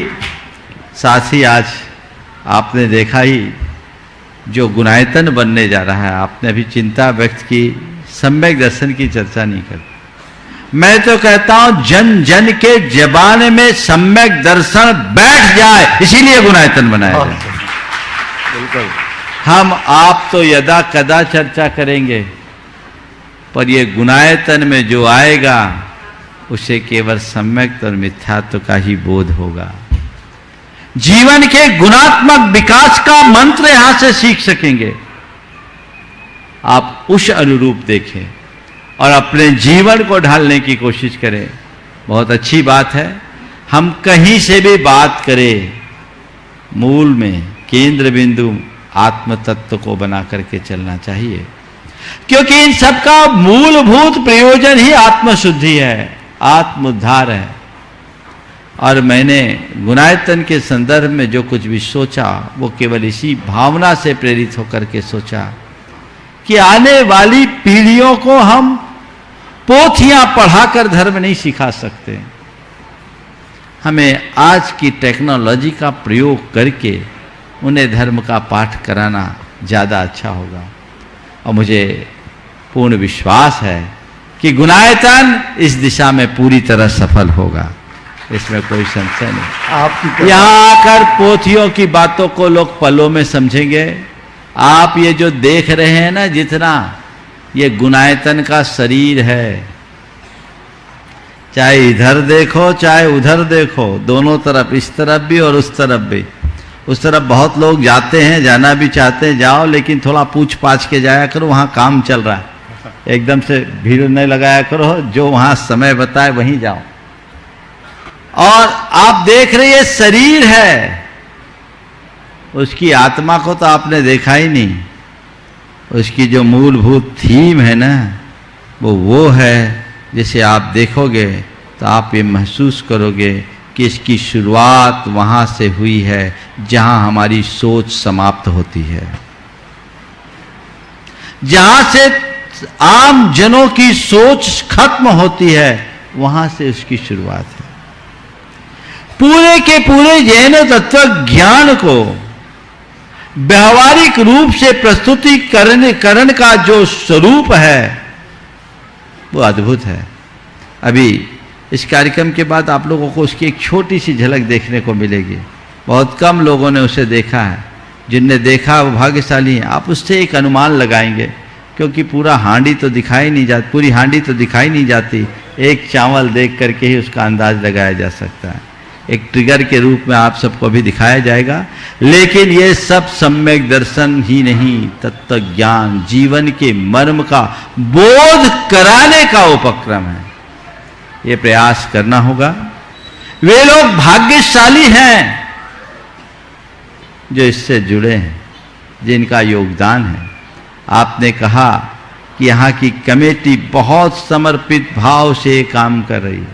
साथ ही आज आपने देखा ही जो गुणायतन बनने जा रहा है। आपने अभी चिंता व्यक्त की, सम्यक दर्शन की चर्चा नहीं करती। मैं तो कहता हूं जन जन के जबान में सम्यक दर्शन बैठ जाए, इसीलिए गुणायतन बनाया जाए।
बिल्कुल
हम आप तो यदा कदा चर्चा करेंगे, पर ये गुणायतन में जो आएगा उसे केवल सम्यक और मिथ्यात्व का ही बोध होगा। जीवन के गुणात्मक विकास का मंत्र यहां से सीख सकेंगे। आप उस अनुरूप देखें और अपने जीवन को ढालने की कोशिश करें। बहुत अच्छी बात है। हम कहीं से भी बात करें, मूल में केंद्र बिंदु आत्म तत्व को बना करके चलना चाहिए, क्योंकि इन सबका मूलभूत प्रयोजन ही आत्मशुद्धि है, आत्मोद्धार है। और मैंने गुणायतन के संदर्भ में जो कुछ भी सोचा वो केवल इसी भावना से प्रेरित होकर के सोचा कि आने वाली पीढ़ियों को हम पोथियां पढ़ाकर धर्म नहीं सिखा सकते। हमें आज की टेक्नोलॉजी का प्रयोग करके उन्हें धर्म का पाठ कराना ज़्यादा अच्छा होगा। और मुझे पूर्ण विश्वास है कि गुणायतन इस दिशा में पूरी तरह सफल होगा, इसमें कोई संशय नहीं।
आपकी
यहाँ आकर पोथियों की बातों को लोग पलों में समझेंगे। आप ये जो देख रहे हैं ना, जितना ये गुणायतन का शरीर है, चाहे इधर देखो चाहे उधर देखो, दोनों तरफ, इस तरफ भी और उस तरफ भी। उस तरफ बहुत लोग जाते हैं, जाना भी चाहते हैं, जाओ, लेकिन थोड़ा पूछ पाछ के जाया करो, वहाँ काम चल रहा है। एकदम से भीड़ नहीं लगाया करो, जो वहाँ समय बताए वहीं जाओ। और आप देख रहे ये शरीर है, उसकी आत्मा को तो आपने देखा ही नहीं। उसकी जो मूलभूत थीम है ना, वो है जिसे आप देखोगे तो आप ये महसूस करोगे कि इसकी शुरुआत वहाँ से हुई है जहाँ हमारी सोच समाप्त होती है, जहाँ से आम जनों की सोच खत्म होती है, वहाँ से उसकी शुरुआत है। पूरे के पूरे जैन तत्व ज्ञान को व्यवहारिक रूप से प्रस्तुतिकरण का जो स्वरूप है वो अद्भुत है। अभी इस कार्यक्रम के बाद आप लोगों को उसकी एक छोटी सी झलक देखने को मिलेगी। बहुत कम लोगों ने उसे देखा है, जिनने देखा वो भाग्यशाली हैं। आप उससे एक अनुमान लगाएंगे, क्योंकि पूरा हांडी तो दिखाई नहीं जाती, पूरी हांडी तो दिखाई नहीं जाती। एक चावल देख करके ही उसका अंदाज लगाया जा सकता है। एक ट्रिगर के रूप में आप सबको भी दिखाया जाएगा, लेकिन ये सब सम्यक दर्शन ही नहीं, तत्व ज्ञान, जीवन के मर्म का बोध कराने का उपक्रम है। ये प्रयास करना होगा। वे लोग भाग्यशाली हैं जो इससे जुड़े हैं, जिनका योगदान है। आपने कहा कि यहाँ की कमेटी बहुत समर्पित भाव से काम कर रही है।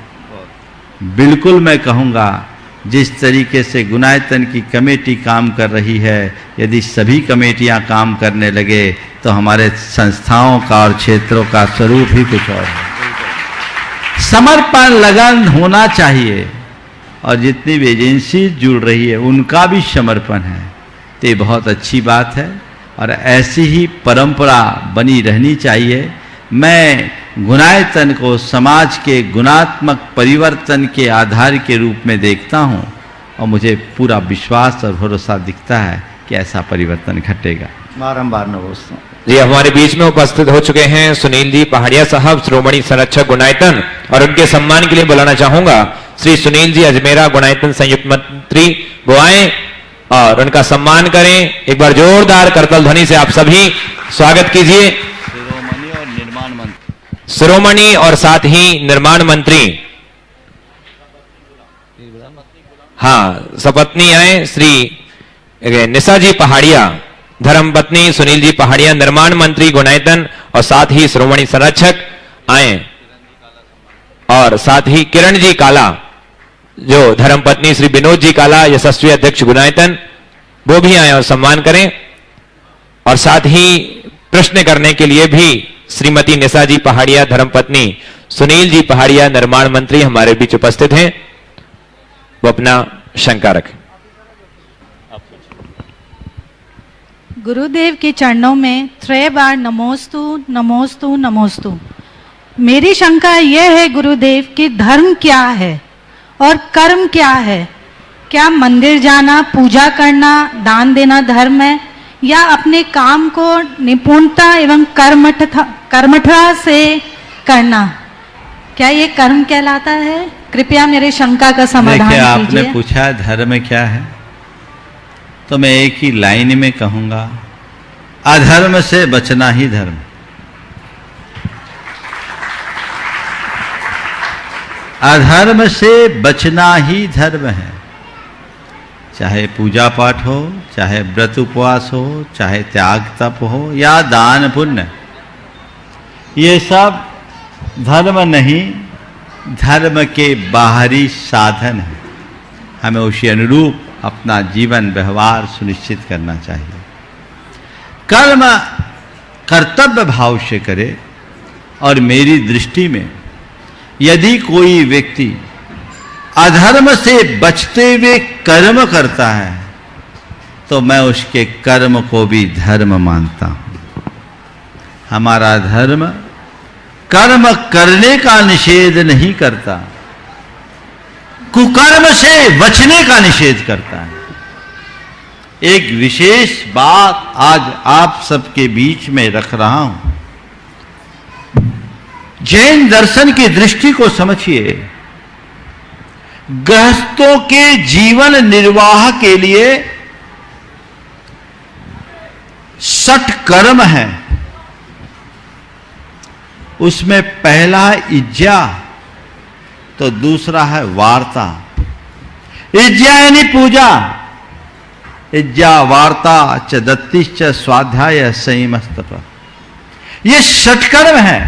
बिल्कुल मैं कहूँगा, जिस तरीके से गुणायतन की कमेटी काम कर रही है, यदि सभी कमेटियाँ काम करने लगे तो हमारे संस्थाओं का और क्षेत्रों का स्वरूप ही कुछ और है। समर्पण, लगन होना चाहिए, और जितनी भी एजेंसी जुड़ रही है उनका भी समर्पण है, तो ये बहुत अच्छी बात है और ऐसी ही परंपरा बनी रहनी चाहिए। मैं गुणायतन को समाज के गुणात्मक परिवर्तन के आधार के रूप में देखता हूँ, और मुझे पूरा विश्वास और भरोसा दिखता है कि ऐसा परिवर्तन घटेगा।
बारंबार नमोस्तु।
जी, हमारे बीच में उपस्थित हो चुके हैं सुनील जी पहाड़िया साहब, श्रोमणी संरक्षक गुणायतन, और उनके सम्मान के लिए बुलाना चाहूंगा श्री सुनील जी अजमेरा, गुणायतन संयुक्त मंत्री। वो आए और उनका सम्मान करें। एक बार जोरदार करतल ध्वनि से आप सभी स्वागत कीजिए। शिरोमणि और साथ ही निर्माण मंत्री, हाँ, सपत्नी आए श्री निशा जी पहाड़िया, धर्मपत्नी सुनील जी पहाड़िया, निर्माण मंत्री गुणायतन, और साथ ही श्रोमणी संरक्षक आए, और साथ ही किरण जी काला, जो धर्मपत्नी श्री विनोद जी काला, यशस्वी अध्यक्ष गुणायतन, वो भी आए और सम्मान करें। और साथ ही प्रश्न करने के लिए भी श्रीमती निशा जी पहाड़िया, धर्मपत्नी सुनील जी पहाड़िया, निर्माण मंत्री हमारे बीच उपस्थित हैं। वो अपना शंका रखें।
गुरुदेव के चरणों में 3 बार नमोस्तु नमोस्तु नमोस्तु। मेरी शंका यह है गुरुदेव कि धर्म क्या है और कर्म क्या है? क्या मंदिर जाना, पूजा करना, दान देना धर्म है, या अपने काम को निपुणता एवं कर्मठता से करना, क्या ये कर्म कहलाता है? कृपया मेरे शंका का समाधान कीजिए।
आपने पूछा धर्म क्या है, तो मैं एक ही लाइन में कहूंगा, अधर्म से बचना ही धर्म। अधर्म से बचना ही धर्म है। चाहे पूजा पाठ हो, चाहे व्रत उपवास हो, चाहे त्याग तप हो, या दान पुण्य, ये सब धर्म नहीं, धर्म के बाहरी साधन है। हमें उसी अनुरूप अपना जीवन व्यवहार सुनिश्चित करना चाहिए। कर्म कर्तव्य भाव से करे, और मेरी दृष्टि में यदि कोई व्यक्ति अधर्म से बचते हुए कर्म करता है तो मैं उसके कर्म को भी धर्म मानता हूं। हमारा धर्म कर्म करने का निषेध नहीं करता, कुकर्म से बचने का निषेध करता है। एक विशेष बात आज आप सबके बीच में रख रहा हूं। जैन दर्शन की दृष्टि को समझिए। गृहस्थों के जीवन निर्वाह के लिए 60 कर्म है। उसमें पहला है इज्जा, तो दूसरा है वार्ता। इज्जा यानी पूजा, इज्जा वार्ता च दत्तिश्च स्वाध्याय संयमस्तप, ये 60 कर्म है।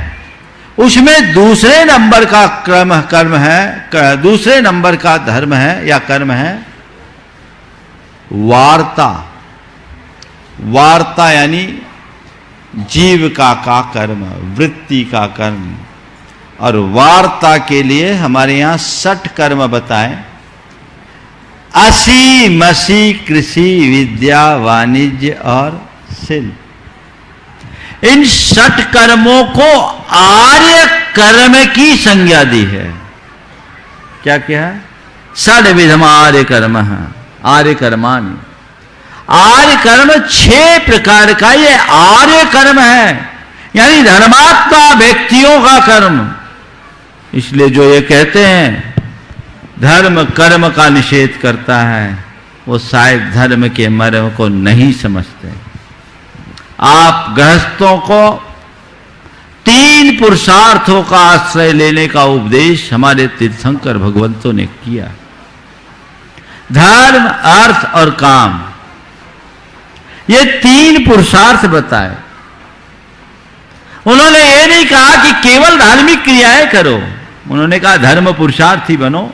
उसमें दूसरे नंबर का कर्म है, दूसरे नंबर का धर्म है या कर्म है वार्ता। वार्ता यानी जीविका का कर्म, वृत्ति का कर्म। और वार्ता के लिए हमारे यहां 60 कर्म बताए। असी मसी कृषि विद्या वाणिज्य और शिल्प, इन 60 कर्मों को आर्य कर्म की संज्ञा दी है। क्या क्या है? 60 विधम आर्य कर्म है, आर्य कर्माणि। आर्य कर्म 6 प्रकार का ये आर्य कर्म है, यानी धर्मात्मा व्यक्तियों का कर्म। इसलिए जो ये कहते हैं धर्म कर्म का निषेध करता है, वो शायद धर्म के मर्म को नहीं समझते। आप गृहस्थों को 3 पुरुषार्थों का आश्रय लेने का उपदेश हमारे तीर्थंकर भगवंतों ने किया। धर्म, अर्थ और काम, ये 3 पुरुषार्थ बताए। उन्होंने ये नहीं कहा कि केवल धार्मिक क्रियाएं करो, उन्होंने कहा धर्म पुरुषार्थी बनो,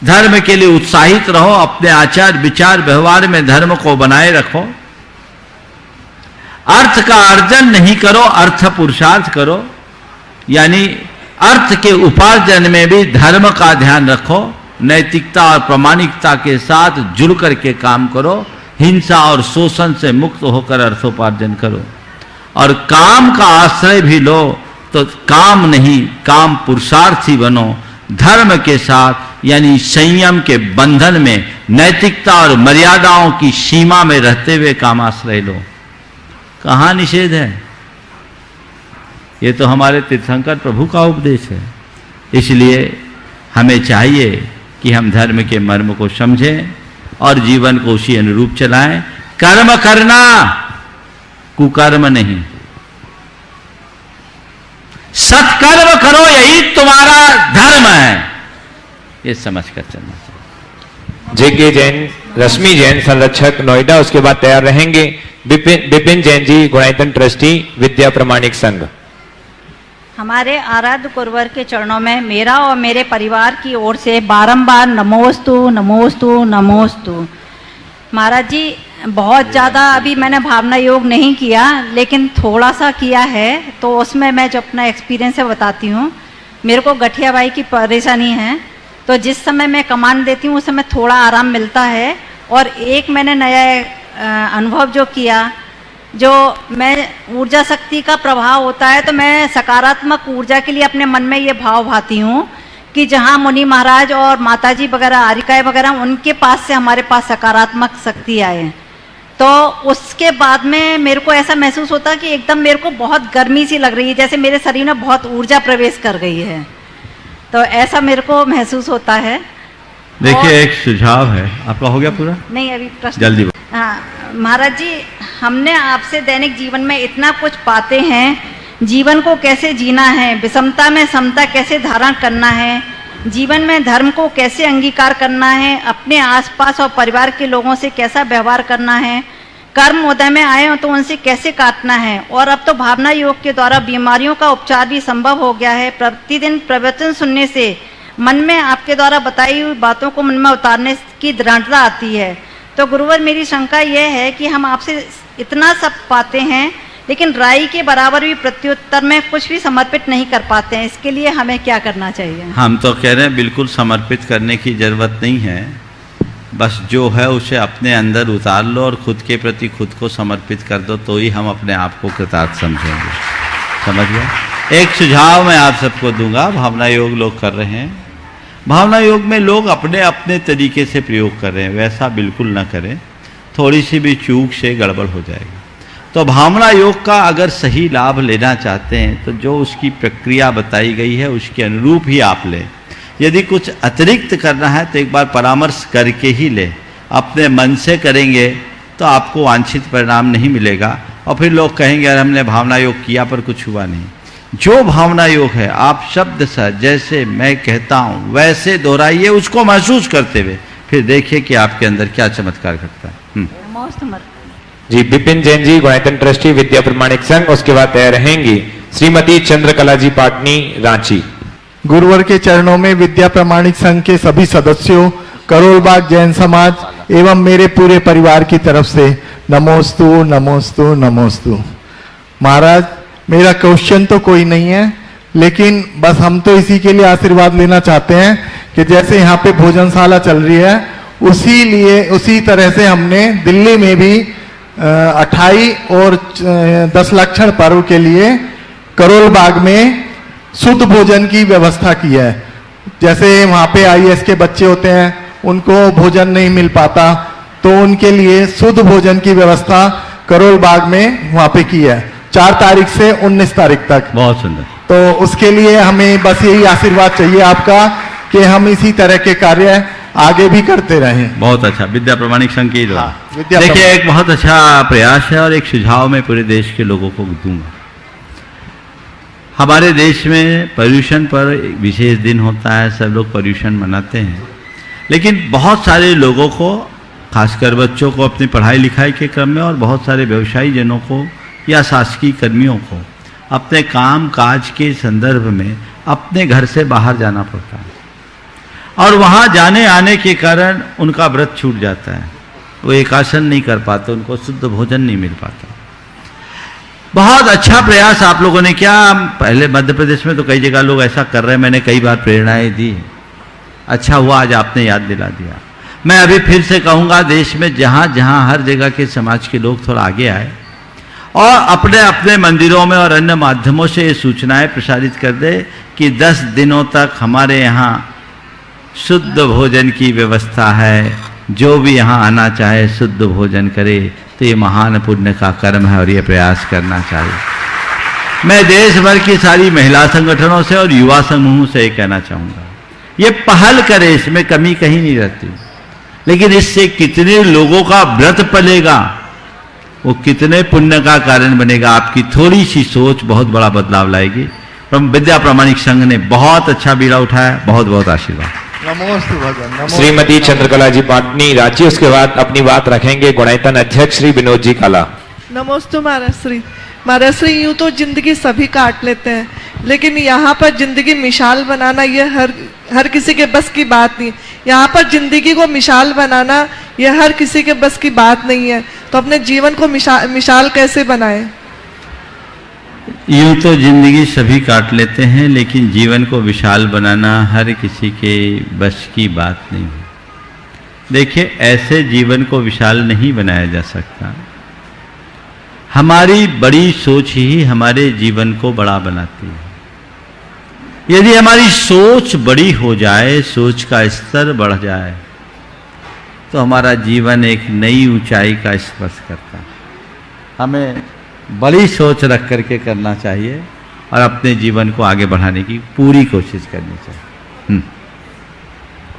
धर्म के लिए उत्साहित रहो, अपने आचार विचार व्यवहार में धर्म को बनाए रखो। अर्थ का अर्जन नहीं करो, अर्थ पुरुषार्थ करो, यानी अर्थ के उपार्जन में भी धर्म का ध्यान रखो। नैतिकता और प्रामाणिकता के साथ जुड़ करके काम करो। हिंसा और शोषण से मुक्त होकर अर्थोपार्जन करो। और काम का आश्रय भी लो तो काम नहीं, काम पुरुषार्थी बनो। धर्म के साथ यानी संयम के बंधन में, नैतिकता और मर्यादाओं की सीमा में रहते हुए काम आश्रय लो। कहां निषेध है? ये तो हमारे तीर्थंकर प्रभु का उपदेश है। इसलिए हमें चाहिए कि हम धर्म के मर्म को समझें और जीवन को उसी अनुरूप चलाएं। कर्म करना, कुकर्म नहीं। सत्कर्म करो, यही तुम्हारा धर्म है, ये समझकर चलना चाहिए।
जेके जैन, रश्मि जैन संरक्षक नोएडा, उसके बाद तैयार रहेंगे विपिन जैन जी, गुणायतन ट्रस्टी, विद्या प्रमाणिक संघ।
हमारे आराध्य गुरुवर के चरणों में मेरा और मेरे परिवार की ओर से बारंबार नमोस्तु नमोस्तु नमोस्तु। महाराज जी, बहुत ज़्यादा अभी मैंने भावना योग नहीं किया, लेकिन थोड़ा सा किया है, तो उसमें मैं जो अपना एक्सपीरियंस है बताती हूँ। मेरे को गठिया बाई की परेशानी है, तो जिस समय मैं कमांड देती हूँ उस समय थोड़ा आराम मिलता है। और एक मैंने नया अनुभव जो किया, जो मैं ऊर्जा शक्ति का प्रभाव होता है, तो मैं सकारात्मक ऊर्जा के लिए अपने मन में ये भाव भाती हूँ कि जहाँ मुनि महाराज और माताजी वगैरह, आरिकाएँ वगैरह, उनके पास से हमारे पास सकारात्मक शक्ति आए। तो उसके बाद में मेरे को ऐसा महसूस होता कि एकदम मेरे को बहुत गर्मी सी लग रही है, जैसे मेरे शरीर में बहुत ऊर्जा प्रवेश कर गई है। तो ऐसा मेरे को महसूस होता है।
देखिए, एक सुझाव है आपका। हो गया पूरा?
नहीं, अभी प्रश्न
जल्दी।
हाँ महाराज जी, हमने आपसे दैनिक जीवन में इतना कुछ पाते हैं, जीवन को कैसे जीना है, विषमता में समता कैसे धारण करना है, जीवन में धर्म को कैसे अंगीकार करना है, अपने आसपास और परिवार के लोगों से कैसा व्यवहार करना है, कर्म उदय में आए हो तो उनसे कैसे काटना है। और अब तो भावना योग के द्वारा बीमारियों का उपचार भी संभव हो गया है। प्रतिदिन प्रवचन सुनने से मन में आपके द्वारा बताई हुई बातों को मन में उतारने की दृढ़ता आती है। तो गुरुवर मेरी शंका यह है कि हम आपसे इतना सब पाते हैं लेकिन राई के बराबर भी प्रत्युत्तर में कुछ भी समर्पित नहीं कर पाते हैं, इसके लिए हमें क्या करना चाहिए?
हम तो कह रहे हैं बिल्कुल समर्पित करने की जरूरत नहीं है, बस जो है उसे अपने अंदर उतार लो और खुद के प्रति खुद को समर्पित कर दो, तो ही हम अपने आप को कृतार्थ समझेंगे। समझ गए? एक सुझाव मैं आप सबको दूंगा, भावना योग लोग कर रहे हैं, भावना योग में लोग अपने अपने तरीके से प्रयोग कर रहे हैं, वैसा बिल्कुल ना करें, थोड़ी सी भी चूक से गड़बड़ हो जाएगी। तो भावना योग का अगर सही लाभ लेना चाहते हैं तो जो उसकी प्रक्रिया बताई गई है उसके अनुरूप ही आप लें। यदि कुछ अतिरिक्त करना है तो एक बार परामर्श करके ही लें। अपने मन से करेंगे तो आपको वांछित परिणाम नहीं मिलेगा और फिर लोग कहेंगे यार हमने भावना योग किया पर कुछ हुआ नहीं। जो भावना योग है आप शब्द सा जैसे मैं कहता हूँ वैसे दोहराइए, उसको महसूस करते हुए, फिर देखिए कि आपके अंदर क्या चमत्कार घटता है।
जी विपिन जैन जी, गुणायतन ट्रस्टी विद्या प्रमाणिक संघ। उसके बाद तय रहेंगी श्रीमती चंद्रकला जी पाटनी, रांची।
गुरुवर के चरणों में विद्या प्रमाणिक संघ के सभी सदस्यों, करोलबाग जैन समाज एवं मेरे पूरे परिवार की तरफ से नमोस्तु नमोस्तु नमोस्तु। महाराज मेरा क्वेश्चन तो कोई नहीं है, लेकिन बस हम तो इसी के लिए आशीर्वाद लेना चाहते हैं कि जैसे यहाँ पे भोजनशाला चल रही है उसी तरह से हमने दिल्ली में भी 28 और 10 लक्षण पर्व के लिए करोलबाग में शुद्ध भोजन की व्यवस्था की है। जैसे वहाँ पे IAS के बच्चे होते हैं, उनको भोजन नहीं मिल पाता, तो उनके लिए शुद्ध भोजन की व्यवस्था करोलबाग में वहाँ पे की है 4 तारीख से 19 तारीख तक।
बहुत सुंदर।
तो उसके लिए हमें बस यही आशीर्वाद चाहिए आपका कि हम इसी तरह के कार्य आगे भी करते रहें।
बहुत अच्छा। विद्या प्रमाणिक संघ की
हाँ,
देखिए एक बहुत अच्छा प्रयास है और एक सुझाव मैं पूरे देश के लोगों को दूंगा। हमारे देश में पर्यूषण पर एक विशेष दिन होता है, सब लोग पर्यूषण मनाते हैं, लेकिन बहुत सारे लोगों को, खासकर बच्चों को अपनी पढ़ाई लिखाई के क्रम में और बहुत सारे व्यवसायी जनों को या शासकीय कर्मियों को अपने काम काज के संदर्भ में अपने घर से बाहर जाना पड़ता है और वहाँ जाने आने के कारण उनका व्रत छूट जाता है, वो एकासन नहीं कर पाते, उनको शुद्ध भोजन नहीं मिल पाता। बहुत अच्छा प्रयास आप लोगों ने किया। पहले मध्य प्रदेश में तो कई जगह लोग ऐसा कर रहे हैं, मैंने कई बार प्रेरणाएं दी, अच्छा हुआ आज आपने याद दिला दिया। मैं अभी फिर से कहूँगा, देश में जहाँ जहाँ हर जगह के समाज के लोग थोड़ा आगे आए और अपने अपने मंदिरों में और अन्य माध्यमों से ये सूचनाएं प्रसारित कर दे कि 10 दिनों तक हमारे यहाँ शुद्ध भोजन की व्यवस्था है, जो भी यहाँ आना चाहे शुद्ध भोजन करे, तो ये महान पुण्य का कर्म है और ये प्रयास करना चाहिए। मैं देश भर की सारी महिला संगठनों से और युवा समूहों से ये कहना चाहूँगा, ये पहल करे, इसमें कमी कहीं नहीं रहती, लेकिन इससे कितने लोगों का व्रत पलेगा, वो कितने पुण्य का कारण बनेगा। आपकी थोड़ी सी सोच बहुत बड़ा बदलाव लाएगी। विद्या प्रमाणिक संघ ने बहुत अच्छा बीड़ा उठाया, बहुत बहुत आशीर्वाद।
श्रीमती चंद्रकला जी पाटनी, रांची। उसके बाद अपनी बात रखेंगे गुणायतन अध्यक्ष श्री विनोद जी काला।
नमोस्तु महाराज श्री। यूं तो जिंदगी सभी काट लेते हैं, लेकिन यहाँ पर जिंदगी मिसाल बनाना ये हर किसी के बस की बात नहीं। यहाँ पर जिंदगी को मिसाल बनाना ये हर किसी के बस की बात नहीं है, तो अपने जीवन को मिसाल कैसे बनाएं?
यूं तो जिंदगी सभी काट लेते हैं, लेकिन जीवन को विशाल बनाना हर किसी के बस की बात नहीं है। देखिए, ऐसे जीवन को विशाल नहीं बनाया जा सकता। हमारी बड़ी सोच ही हमारे जीवन को बड़ा बनाती है। यदि हमारी सोच बड़ी हो जाए, सोच का स्तर बढ़ जाए, तो हमारा जीवन एक नई ऊंचाई का स्पर्श करता है। हमें बड़ी सोच रख करके करना चाहिए और अपने जीवन को आगे बढ़ाने की पूरी कोशिश करनी चाहिए।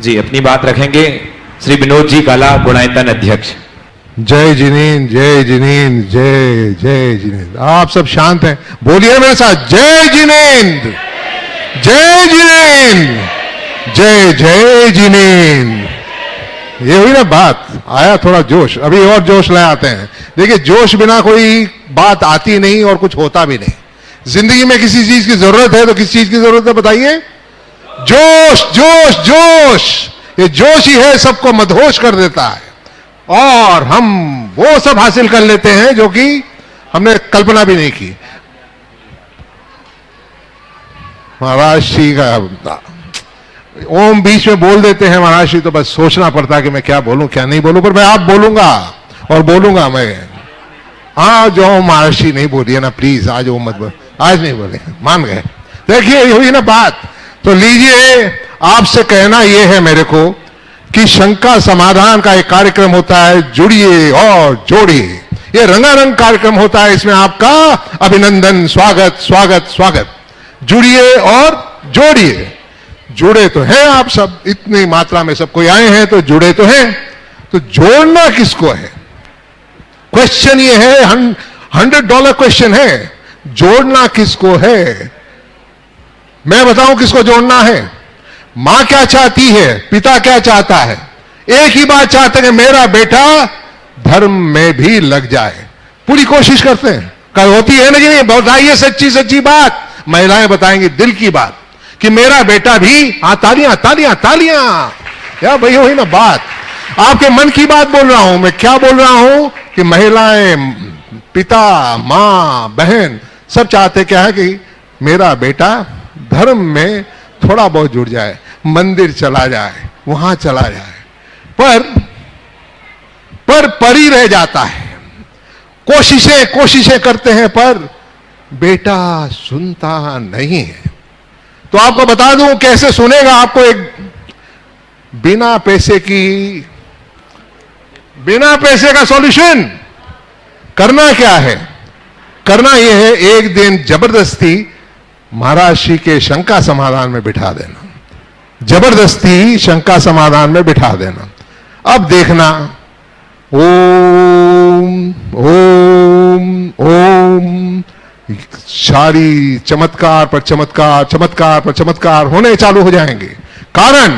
जी, अपनी बात रखेंगे श्री विनोद जी काला, गुणायतन अध्यक्ष।
जय जिनेन्द्र, जय जिनेन्द्र, जय जय जिनेन्द्र। आप सब शांत हैं, बोलिए मेरे साथ, जय जिनेन्द्र, जय जिनेन्द्र, जय जय जिनेन्द्र। ये हुई ना बात, आया थोड़ा जोश, अभी और जोश ले आते हैं। देखिए, जोश बिना कोई बात आती नहीं और कुछ होता भी नहीं। जिंदगी में किसी चीज की जरूरत है तो किस चीज की जरूरत है बताइए? जोश जोश जोश, ये जोश ही है सबको मदहोश कर देता है और हम वो सब हासिल कर लेते हैं जो कि हमने कल्पना भी नहीं की। महाराज श्री का ओम बीच में बोल देते हैं महाराज श्री, तो बस सोचना पड़ता है कि मैं क्या बोलूं क्या नहीं बोलूं, पर मैं आप बोलूंगा और बोलूंगा मैं। आज जो महाराज श्री नहीं बोलिए ना प्लीज, आज वो मत बोल, आज नहीं बोले, मान गए। देखिए ये हुई ना बात। तो लीजिए, आपसे कहना यह है मेरे को कि शंका समाधान का एक कार्यक्रम होता है, जुड़िए और जोड़िए। ये रंगारंग कार्यक्रम होता है, इसमें आपका अभिनंदन, स्वागत स्वागत स्वागत। जुड़िए और जोड़िए। जुड़े तो हैं आप सब, इतनी मात्रा में सब कोई आए हैं तो जुड़े तो हैं, तो जोड़ना किसको है? क्वेश्चन ये है, $100 क्वेश्चन है, जोड़ना किसको है? मैं बताऊं किसको जोड़ना है। मां क्या चाहती है, पिता क्या चाहता है? एक ही बात चाहते हैं कि मेरा बेटा धर्म में भी लग जाए। पूरी कोशिश करते हैं, कल होती है ना कि नहीं? बताइए सच्ची सच्ची बात, महिलाएं बताएंगी दिल की बात कि मेरा बेटा भी, हाँ तालियां तालियां तालियां, या भाई वही ना बात, आपके मन की बात बोल रहा हूं मैं। क्या बोल रहा हूं कि महिलाएं, पिता, मां, बहन सब चाहते क्या है कि मेरा बेटा धर्म में थोड़ा बहुत जुड़ जाए, मंदिर चला जाए, वहां चला जाए, पर परी रह जाता है। कोशिशें करते हैं पर बेटा सुनता नहीं है। तो आपको बता दूं कैसे सुनेगा। आपको एक बिना पैसे का सॉल्यूशन करना क्या है? करना यह है, एक दिन जबरदस्ती महाराज श्री के शंका समाधान में बिठा देना, जबरदस्ती शंका समाधान में बिठा देना। अब देखना, ओम ओम ओम, सारी चमत्कार पर चमत्कार, चमत्कार पर चमत्कार होने चालू हो जाएंगे। कारण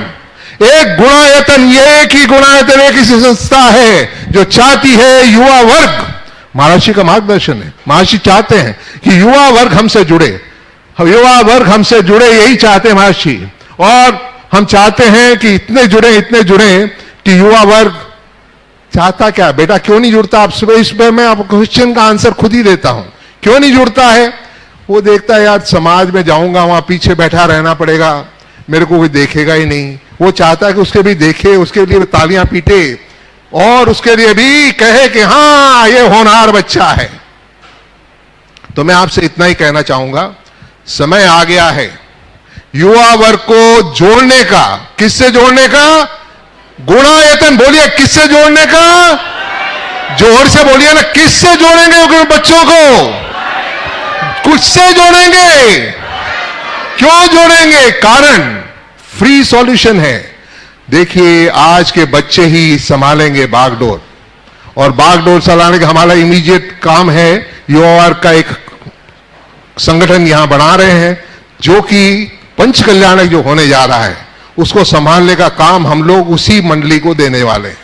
एक गुणायतन, ये एक ही गुणायतन, एक ही संस्था है जो चाहती है युवा वर्ग, महर्षि का मार्गदर्शन है, महर्षि चाहते हैं कि युवा वर्ग हमसे जुड़े, युवा वर्ग हमसे जुड़े, यही चाहते हैं महर्षि। और हम चाहते हैं कि इतने जुड़े कि युवा वर्ग चाहता क्या? बेटा क्यों नहीं जुड़ता? आप सुबह इस पर मैं आपको क्वेश्चन का आंसर खुद ही देता हूं। क्यों नहीं जुड़ता है? वो देखता है यार समाज में जाऊंगा, वहां पीछे बैठा रहना पड़ेगा, मेरे को कोई देखेगा ही नहीं। वो चाहता है कि उसके भी देखे, उसके लिए तालियां पीटे और उसके लिए भी कहे कि हाँ ये होनहार बच्चा है। तो मैं आपसे इतना ही कहना चाहूंगा, समय आ गया है युवा वर्ग को जोड़ने का। किससे जोड़ने का? गुणायतन। बोलिए किससे जोड़ने का? जोर से बोलिए ना, किससे जोड़ेंगे बच्चों को? कुछ से जोड़ेंगे। क्यों जोड़ेंगे? कारण फ्री सॉल्यूशन है। देखिए आज के बच्चे ही संभालेंगे बागडोर, और बागडोर चलाने का हमारा इमीडिएट काम है। युवा वर्ग का एक संगठन यहां बना रहे हैं जो कि पंच कल्याणक जो होने जा रहा है, उसको संभालने का काम हम लोग उसी मंडली को देने वाले हैं।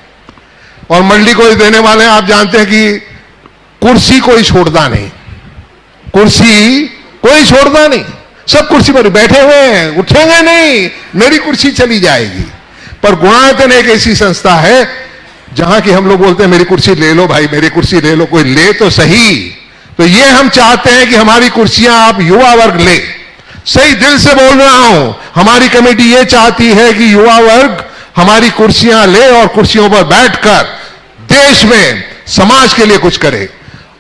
और मंडली को देने वाले हैं, आप जानते हैं कि कुर्सी कोई छोड़ता नहीं, कुर्सी कोई छोड़ता नहीं, सब कुर्सी पर बैठे हुए हैं, उठेंगे नहीं, मेरी कुर्सी चली जाएगी। पर गुणायतन एक ऐसी संस्था है जहां की हम लोग बोलते हैं मेरी कुर्सी ले लो भाई, मेरी कुर्सी ले लो, कोई ले तो सही। तो ये हम चाहते हैं कि हमारी कुर्सियां आप युवा वर्ग ले। सही दिल से बोल रहा हूं, हमारी कमेटी ये चाहती है कि युवा वर्ग हमारी कुर्सियां ले और कुर्सियों पर बैठकर देश में समाज के लिए कुछ करे।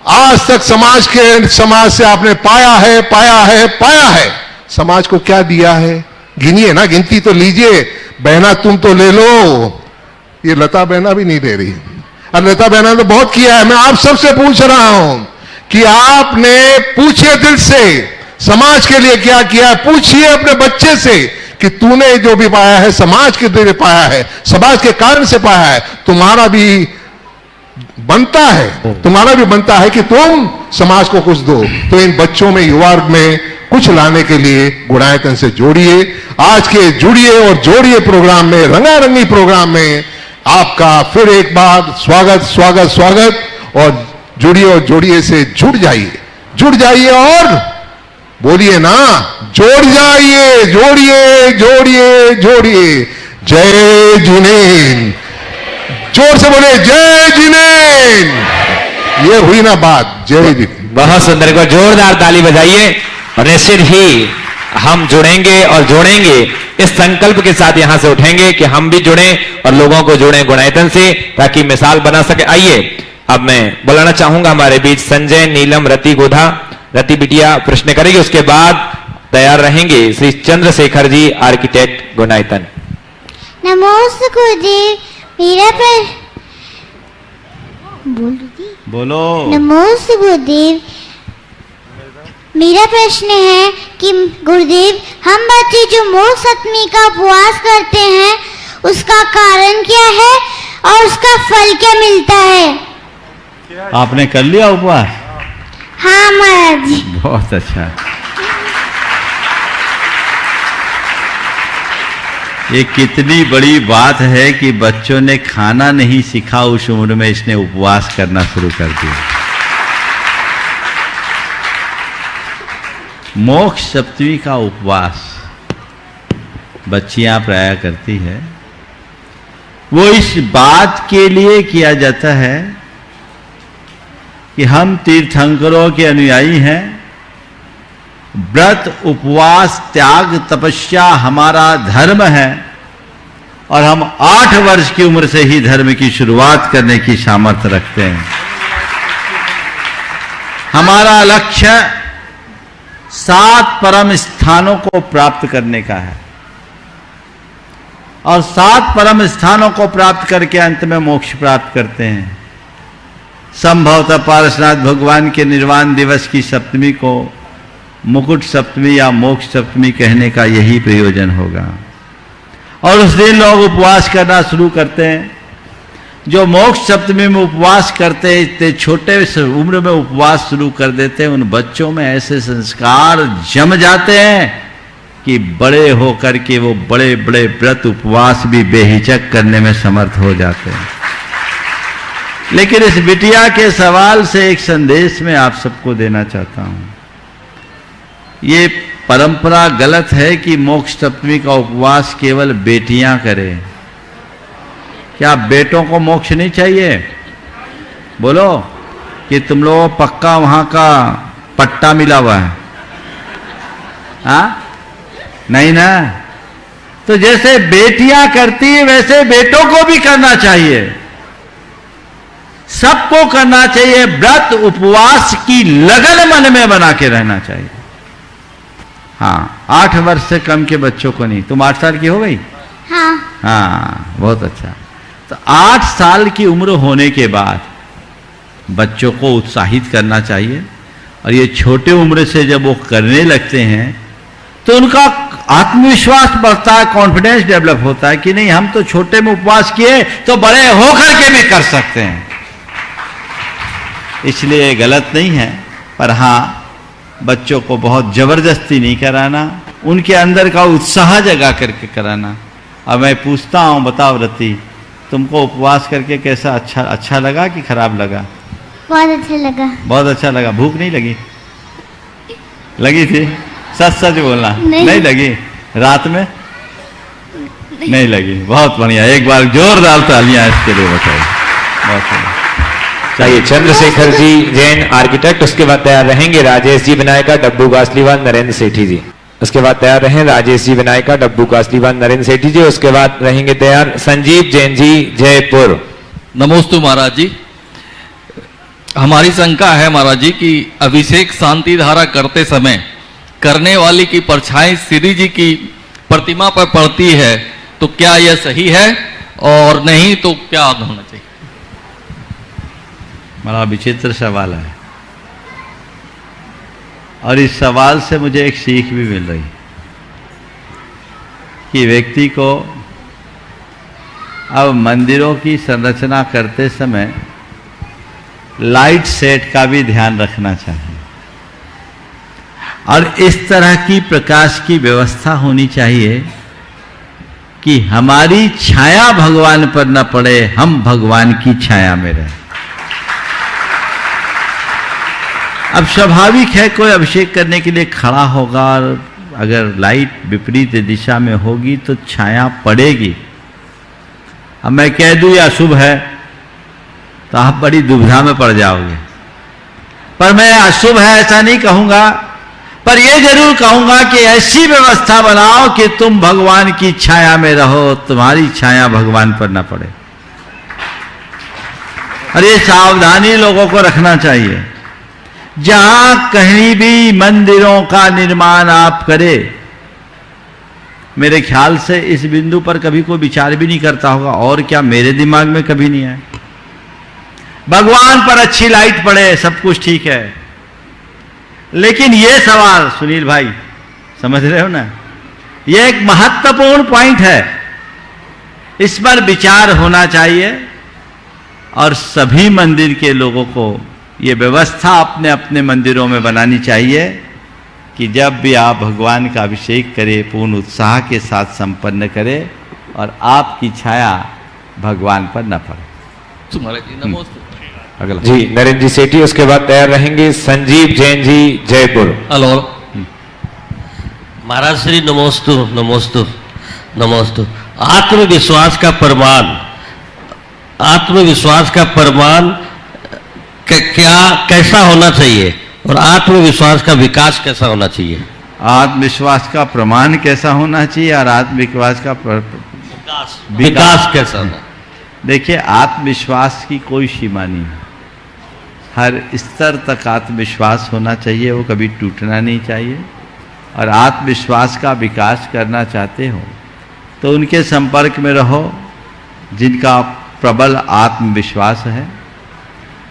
आज तक समाज से आपने पाया है। समाज को क्या दिया है? गिनिए ना, गिनती तो लीजिए। बहना तुम तो ले लो, ये लता बहना भी नहीं ले रही। और लता बहना तो बहुत किया है। मैं आप सबसे पूछ रहा हूं कि आपने पूछिए दिल से समाज के लिए क्या किया है। पूछिए अपने बच्चे से कि तूने जो भी पाया है समाज के लिए पाया है, समाज के कारण से पाया है। तुम्हारा भी बनता है कि तुम समाज को कुछ दो। तो इन बच्चों में, युवा में कुछ लाने के लिए गुणायतन से जोड़िए। आज के जुड़िए और जोड़िए प्रोग्राम में, रंगारंगी प्रोग्राम में आपका फिर एक बार स्वागत। और जुड़िए और जोड़िए से जुड़ जाइए और बोलिए ना, जोड़ जाइए, जोड़िए जोड़िए जोड़िए। जय जिनेंद्र, जोर से बोले जय जिनेंद्र। ये हुई ना बात, जय जिनेंद्र।
बहुत सुंदर, को जोरदार ताली बजाइए। और निश्चित ही हम जुड़ेंगे और जोड़ेंगे, इस संकल्प के साथ यहां से उठेंगे कि हम भी जुड़ें और लोगों को जोड़ें गुणायतन से, ताकि मिसाल बना सके। आइए अब मैं बुलाना चाहूंगा हमारे बीच संजय, नीलम, रति, गोधा। रति बिटिया प्रश्न करेगी, उसके बाद तैयार रहेंगे श्री चंद्रशेखर जी, आर्किटेक्ट, गुणायतन।
नमोस्तु गुरुदेव, मेरा
बोलो।
नमोस्तु गुरुदेव, मेरा प्रश्न है कि गुरुदेव, हम बच्चे जो मोक्ष सप्तमी का उपवास करते हैं उसका कारण क्या है और उसका फल क्या मिलता है?
आपने कर लिया उपवास?
हाँ महाराज जी।
बहुत अच्छा। ये कितनी बड़ी बात है कि बच्चों ने खाना नहीं सीखा, उस उम्र में इसने उपवास करना शुरू कर दिया। मोक्ष सप्तमी का उपवास बच्चियां प्राय करती है, वो इस बात के लिए किया जाता है कि हम तीर्थंकरों के अनुयायी हैं, व्रत, उपवास, त्याग, तपस्या हमारा धर्म है और हम 8 वर्ष की उम्र से ही धर्म की शुरुआत करने की सामर्थ्य रखते हैं। हमारा लक्ष्य 7 परम स्थानों को प्राप्त करने का है और 7 परम स्थानों को प्राप्त करके अंत में मोक्ष प्राप्त करते हैं। संभवतः पारसनाथ भगवान के निर्वाण दिवस की सप्तमी को मुकुट सप्तमी या मोक्ष सप्तमी कहने का यही प्रयोजन होगा। और उस दिन लोग उपवास करना शुरू करते हैं। जो मोक्ष सप्तमी में उपवास करते हैं, इतने छोटे उम्र में उपवास शुरू कर देते हैं, उन बच्चों में ऐसे संस्कार जम जाते हैं कि बड़े होकर के वो बड़े बड़े व्रत उपवास भी बेहिचक करने में समर्थ हो जाते हैं। लेकिन इस बिटिया के सवाल से एक संदेश मैं आप सबको देना चाहता हूं। ये परंपरा गलत है कि मोक्ष सप्तमी का उपवास केवल बेटियां करें। क्या बेटों को मोक्ष नहीं चाहिए? बोलो कि तुम लोग पक्का वहां का पट्टा मिला हुआ है? हाँ, नहीं ना? तो जैसे बेटियां करती है वैसे बेटों को भी करना चाहिए, सबको करना चाहिए। व्रत उपवास की लगन मन में बना के रहना चाहिए। हाँ, 8 वर्ष से कम के बच्चों को नहीं। तुम 8 साल की हो गई?
हाँ।
हाँ, बहुत अच्छा। तो 8 साल की उम्र होने के बाद बच्चों को उत्साहित करना चाहिए और ये छोटे उम्र से जब वो करने लगते हैं तो उनका आत्मविश्वास बढ़ता है, कॉन्फिडेंस डेवलप होता है कि नहीं, हम तो छोटे में उपवास किए तो बड़े होकर के भी कर सकते हैं। इसलिए गलत नहीं है, पर हाँ, बच्चों को बहुत जबरदस्ती नहीं कराना, उनके अंदर का उत्साह जगा करके कराना। अब मैं पूछता हूं, बताओ रति, तुमको उपवास करके कैसा अच्छा लगा कि खराब लगा?
बहुत अच्छा लगा।
बहुत अच्छा लगा। भूख नहीं लगी? लगी थी? सच सच बोलना। नहीं लगी? रात में नहीं लगी? बहुत बढ़िया, एक बार जोरदार तालियां इसके लिए बताइए। बहुत बढ़िया।
चाहिए चंद्रशेखर जी, जैन, आर्किटेक्ट। उसके बाद तैयार रहेंगे राजेश जी विनायका, डब्बू गासलीवाल, नरेंद्र सेठी जी। उसके बाद तैयार रहे राजेश जी विनायका, डब्बू गासलीवाल, नरेंद्र सेठी जी। उसके बाद रहेंगे तैयार संजीव जैन जी, जयपुर।
नमोस्तु महाराज जी। हमारी शंका है महाराज जी कि अभिषेक शांति धारा करते समय करने वाली की परछाई श्री जी की प्रतिमा पर पड़ती है, तो क्या यह सही है, और नहीं तो क्या होना चाहिए?
बड़ा विचित्र सवाल है और इस सवाल से मुझे एक सीख भी मिल रही कि व्यक्ति को अब मंदिरों की संरचना करते समय लाइट सेट का भी ध्यान रखना चाहिए और इस तरह की प्रकाश की व्यवस्था होनी चाहिए कि हमारी छाया भगवान पर न पड़े, हम भगवान की छाया में रहें। अब स्वाभाविक है कोई अभिषेक करने के लिए खड़ा होगा और अगर लाइट विपरीत दिशा में होगी तो छाया पड़ेगी। अब मैं कह दूं यह अशुभ है तो आप बड़ी दुविधा में पड़ जाओगे, पर मैं अशुभ है ऐसा नहीं कहूंगा, पर यह जरूर कहूंगा कि ऐसी व्यवस्था बनाओ कि तुम भगवान की छाया में रहो, तुम्हारी छाया भगवान पर न पड़े। और ये सावधानी लोगों को रखना चाहिए। जहां कहीं भी मंदिरों का निर्माण आप करें, मेरे ख्याल से इस बिंदु पर कभी कोई विचार भी नहीं करता होगा, और क्या मेरे दिमाग में कभी नहीं आया। भगवान पर अच्छी लाइट पड़े, सब कुछ ठीक है, लेकिन ये सवाल सुनील भाई समझ रहे हो ना, ये एक महत्वपूर्ण पॉइंट है, इस पर विचार होना चाहिए। और सभी मंदिर के लोगों को ये व्यवस्था अपने अपने मंदिरों में बनानी चाहिए कि जब भी आप भगवान का अभिषेक करें पूर्ण उत्साह के साथ संपन्न करें और आपकी छाया भगवान पर न पड़े।
तुम्हारे जी नमस्ते।
अगला
जी नरेंद्र जी सेठी, उसके बाद तैयार रहेंगे संजीव जैन जी जयपुर।
हेलो महाराज श्री नमोस्तु नमोस्तु नमोस्तु। आत्मविश्वास का प्रमाण, आत्मविश्वास का प्रमाण क्या कैसा होना चाहिए और आत्मविश्वास का विकास कैसा होना चाहिए?
आत्मविश्वास का प्रमाण कैसा होना चाहिए और आत्मविश्वास का
विकास कैसा होना?
देखिए, आत्मविश्वास की कोई सीमा नहीं है, हर स्तर तक आत्मविश्वास होना चाहिए, वो कभी टूटना नहीं चाहिए। और आत्मविश्वास का विकास करना चाहते हो तो उनके संपर्क में रहो जिनका प्रबल आत्मविश्वास है,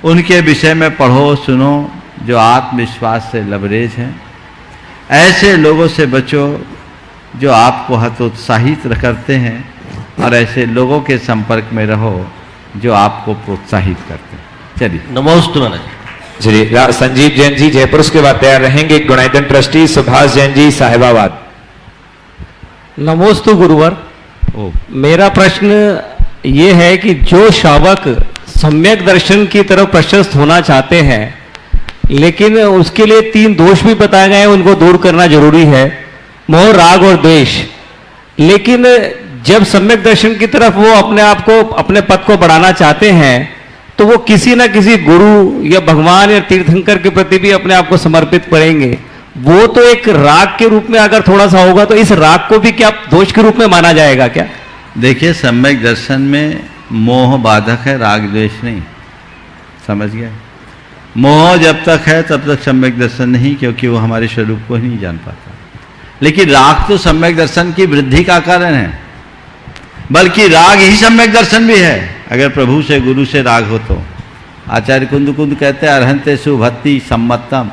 उनके विषय में पढ़ो सुनो जो आत्मविश्वास से लबरेज हैं। ऐसे लोगों से बचो जो आपको हतोत्साहित करते हैं, और ऐसे लोगों के संपर्क में रहो जो आपको प्रोत्साहित करते हैं। चलिए
नमोस्तु महाराज।
जी संजीव जैन जी जयपुर, उसके बाद तैयार रहेंगे गुणायतन ट्रस्टी सुभाष जैन जी साहिबाबाद।
नमोस्तु गुरुवर। मेरा प्रश्न ये है कि जो श्रावक सम्यक दर्शन की तरफ प्रशस्त होना चाहते हैं, लेकिन उसके लिए 3 दोष भी बताए गए हैं, उनको दूर करना जरूरी है, मोह राग और द्वेष। लेकिन जब सम्यक दर्शन की तरफ वो अपने आप को, अपने पद को बढ़ाना चाहते हैं, तो वो किसी ना किसी गुरु या भगवान या तीर्थंकर के प्रति भी अपने आप को समर्पित करेंगे। वो तो एक राग के रूप में अगर थोड़ा सा होगा, तो इस राग को भी क्या दोष के रूप में माना जाएगा क्या?
देखिए, सम्यक दर्शन में मोह बाधक है, राग द्वेष नहीं। समझ गए? मोह जब तक है तब तक सम्यक दर्शन नहीं, क्योंकि वो हमारे स्वरूप को ही नहीं जान पाता। लेकिन राग तो सम्यक दर्शन की वृद्धि का कारण है, बल्कि राग ही सम्यक दर्शन भी है। अगर प्रभु से गुरु से राग हो तो आचार्य कुंद कुंद कहते हैं अरहंते सुभक्ति सम्मतम,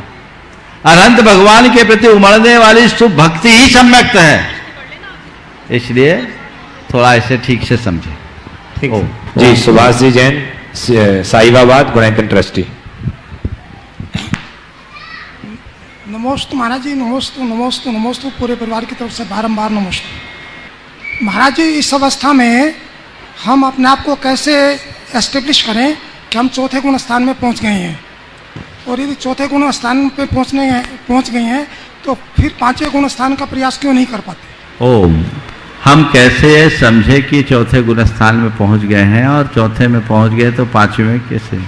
अरहंत भगवान के प्रति उमड़ने वाली शुभ भक्ति ही सम्यक्त है। इसलिए थोड़ा इसे ठीक से समझे।
जी सुभाष जी जैन साहिबाबाद गुणायतन ट्रस्टी।
नमोस्तु महाराज जी, नमोस्तु नमोस्तु नमोस्तु। पूरे परिवार की तरफ से बारंबार नमोस्तु। महाराज जी, इस अवस्था में हम अपने आप को कैसे एस्टेब्लिश करें कि हम चौथे गुण स्थान में पहुंच गए हैं, और यदि चौथे गुण स्थान पे पहुंच गए हैं तो फिर 5वें गुण स्थान का प्रयास क्यों नहीं कर पाते?
ओम, हम कैसे समझे कि चौथे गुण स्थान में पहुंच गए हैं और चौथे में पहुंच गए तो 5वें में कैसे?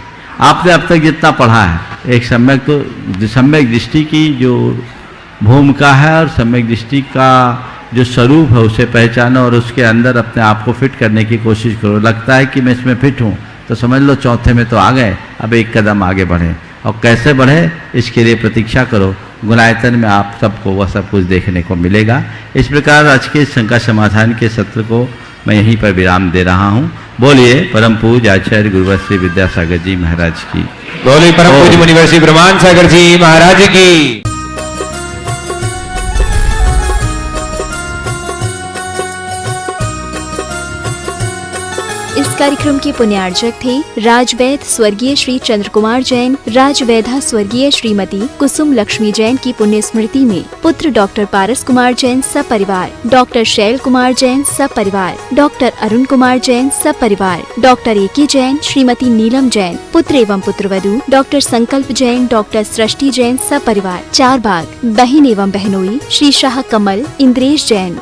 आपने अब तक जितना पढ़ा है, एक सम्यक दृष्टि की जो भूमिका है और सम्यक दृष्टि का जो स्वरूप है उसे पहचानो और उसके अंदर अपने आप को फिट करने की कोशिश करो। लगता है कि मैं इसमें फिट हूँ तो समझ लो चौथे में तो आ गए, अब एक कदम आगे बढ़े। और कैसे बढ़े इसके लिए प्रतीक्षा करो, गुणायतन में आप सबको वह सब कुछ देखने को मिलेगा। इस प्रकार आज के शंका समाधान के सत्र को मैं यहीं पर विराम दे रहा हूँ। बोलिए परम पूज्य आचार्य गुरुवर श्री विद्यासागर जी महाराज की।
बोलिए परम पूज्य मुनिवर श्री ब्रह्मानंद सागर जी महाराज की।
इस कार्यक्रम के पुण्यार्चक थे राजवैद स्वर्गीय श्री चंद्र कुमार जैन, राजवैधा स्वर्गीय श्रीमती कुसुम लक्ष्मी जैन की पुण्य स्मृति में पुत्र डॉक्टर पारस कुमार जैन सपरिवार, डॉक्टर शैल कुमार जैन सपरिवार, डॉक्टर अरुण कुमार जैन सपरिवार, डॉक्टर एके जैन, श्रीमती नीलम जैन, पुत्र एवं पुत्रवधू डॉक्टर संकल्प जैन, डॉक्टर सृष्टि जैन सपरिवार, चारबाग, बहन एवं बहनोई श्री शाह कमल इंद्रेश जैन,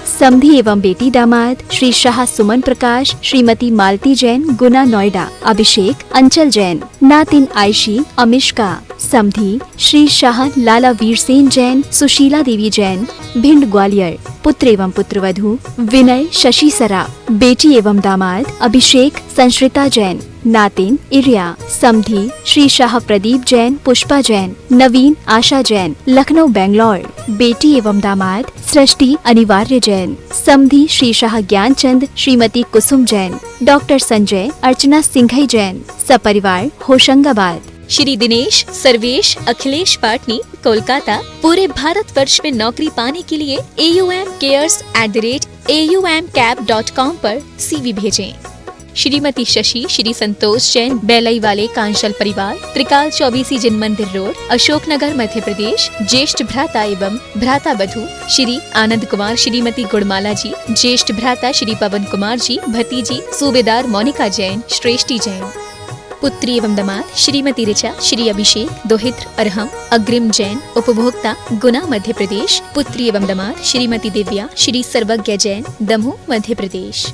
समधी एवं बेटी दामाद श्री शाह सुमन प्रकाश, श्रीमती मालती जैन गुना नोएडा, अभिषेक अंचल जैन, नातिन आयशी अमिष्का, समधी श्री शाह लाला वीरसेन जैन, सुशीला देवी जैन भिंड ग्वालियर, पुत्र एवं पुत्रवधू विनय शशि सराफ, बेटी एवं दामाद अभिषेक संश्रिता जैन, नातिन इरिया, समधी श्री शाह प्रदीप जैन पुष्पा जैन, नवीन आशा जैन लखनऊ बेंगलोर, बेटी एवं दामाद सृष्टि अनिवार्य जैन, समधी श्री शाह ज्ञानचंद श्रीमती कुसुम जैन, डॉक्टर संजय अर्चना सिंघई जैन सपरिवार होशंगाबाद।
श्री दिनेश सर्वेश अखिलेश पाटनी कोलकाता पूरे भारतवर्ष में नौकरी पाने के लिए AUMcares@aumcap.com पर CV भेजें। श्रीमती शशि श्री संतोष जैन बेलई वाले कांशल परिवार, त्रिकाल 24 जिन मंदिर रोड, अशोकनगर मध्य प्रदेश, ज्येष्ठ भ्राता एवं भ्राता वधू श्री आनंद कुमार श्रीमती गुड़माला जी, ज्येष्ठ भ्राता श्री पवन कुमार जी, भतीजी सूबेदार मोनिका जैन श्रेष्ठी जैन, पुत्री एवं दामाद श्रीमती ऋचा श्री अभिषेक दोहित्र अरहम अग्रिम जैन उपभोक्ता गुना मध्य प्रदेश, पुत्री एवं दामाद श्रीमती दिव्या श्री सर्वज्ञ जैन दमोह मध्य प्रदेश।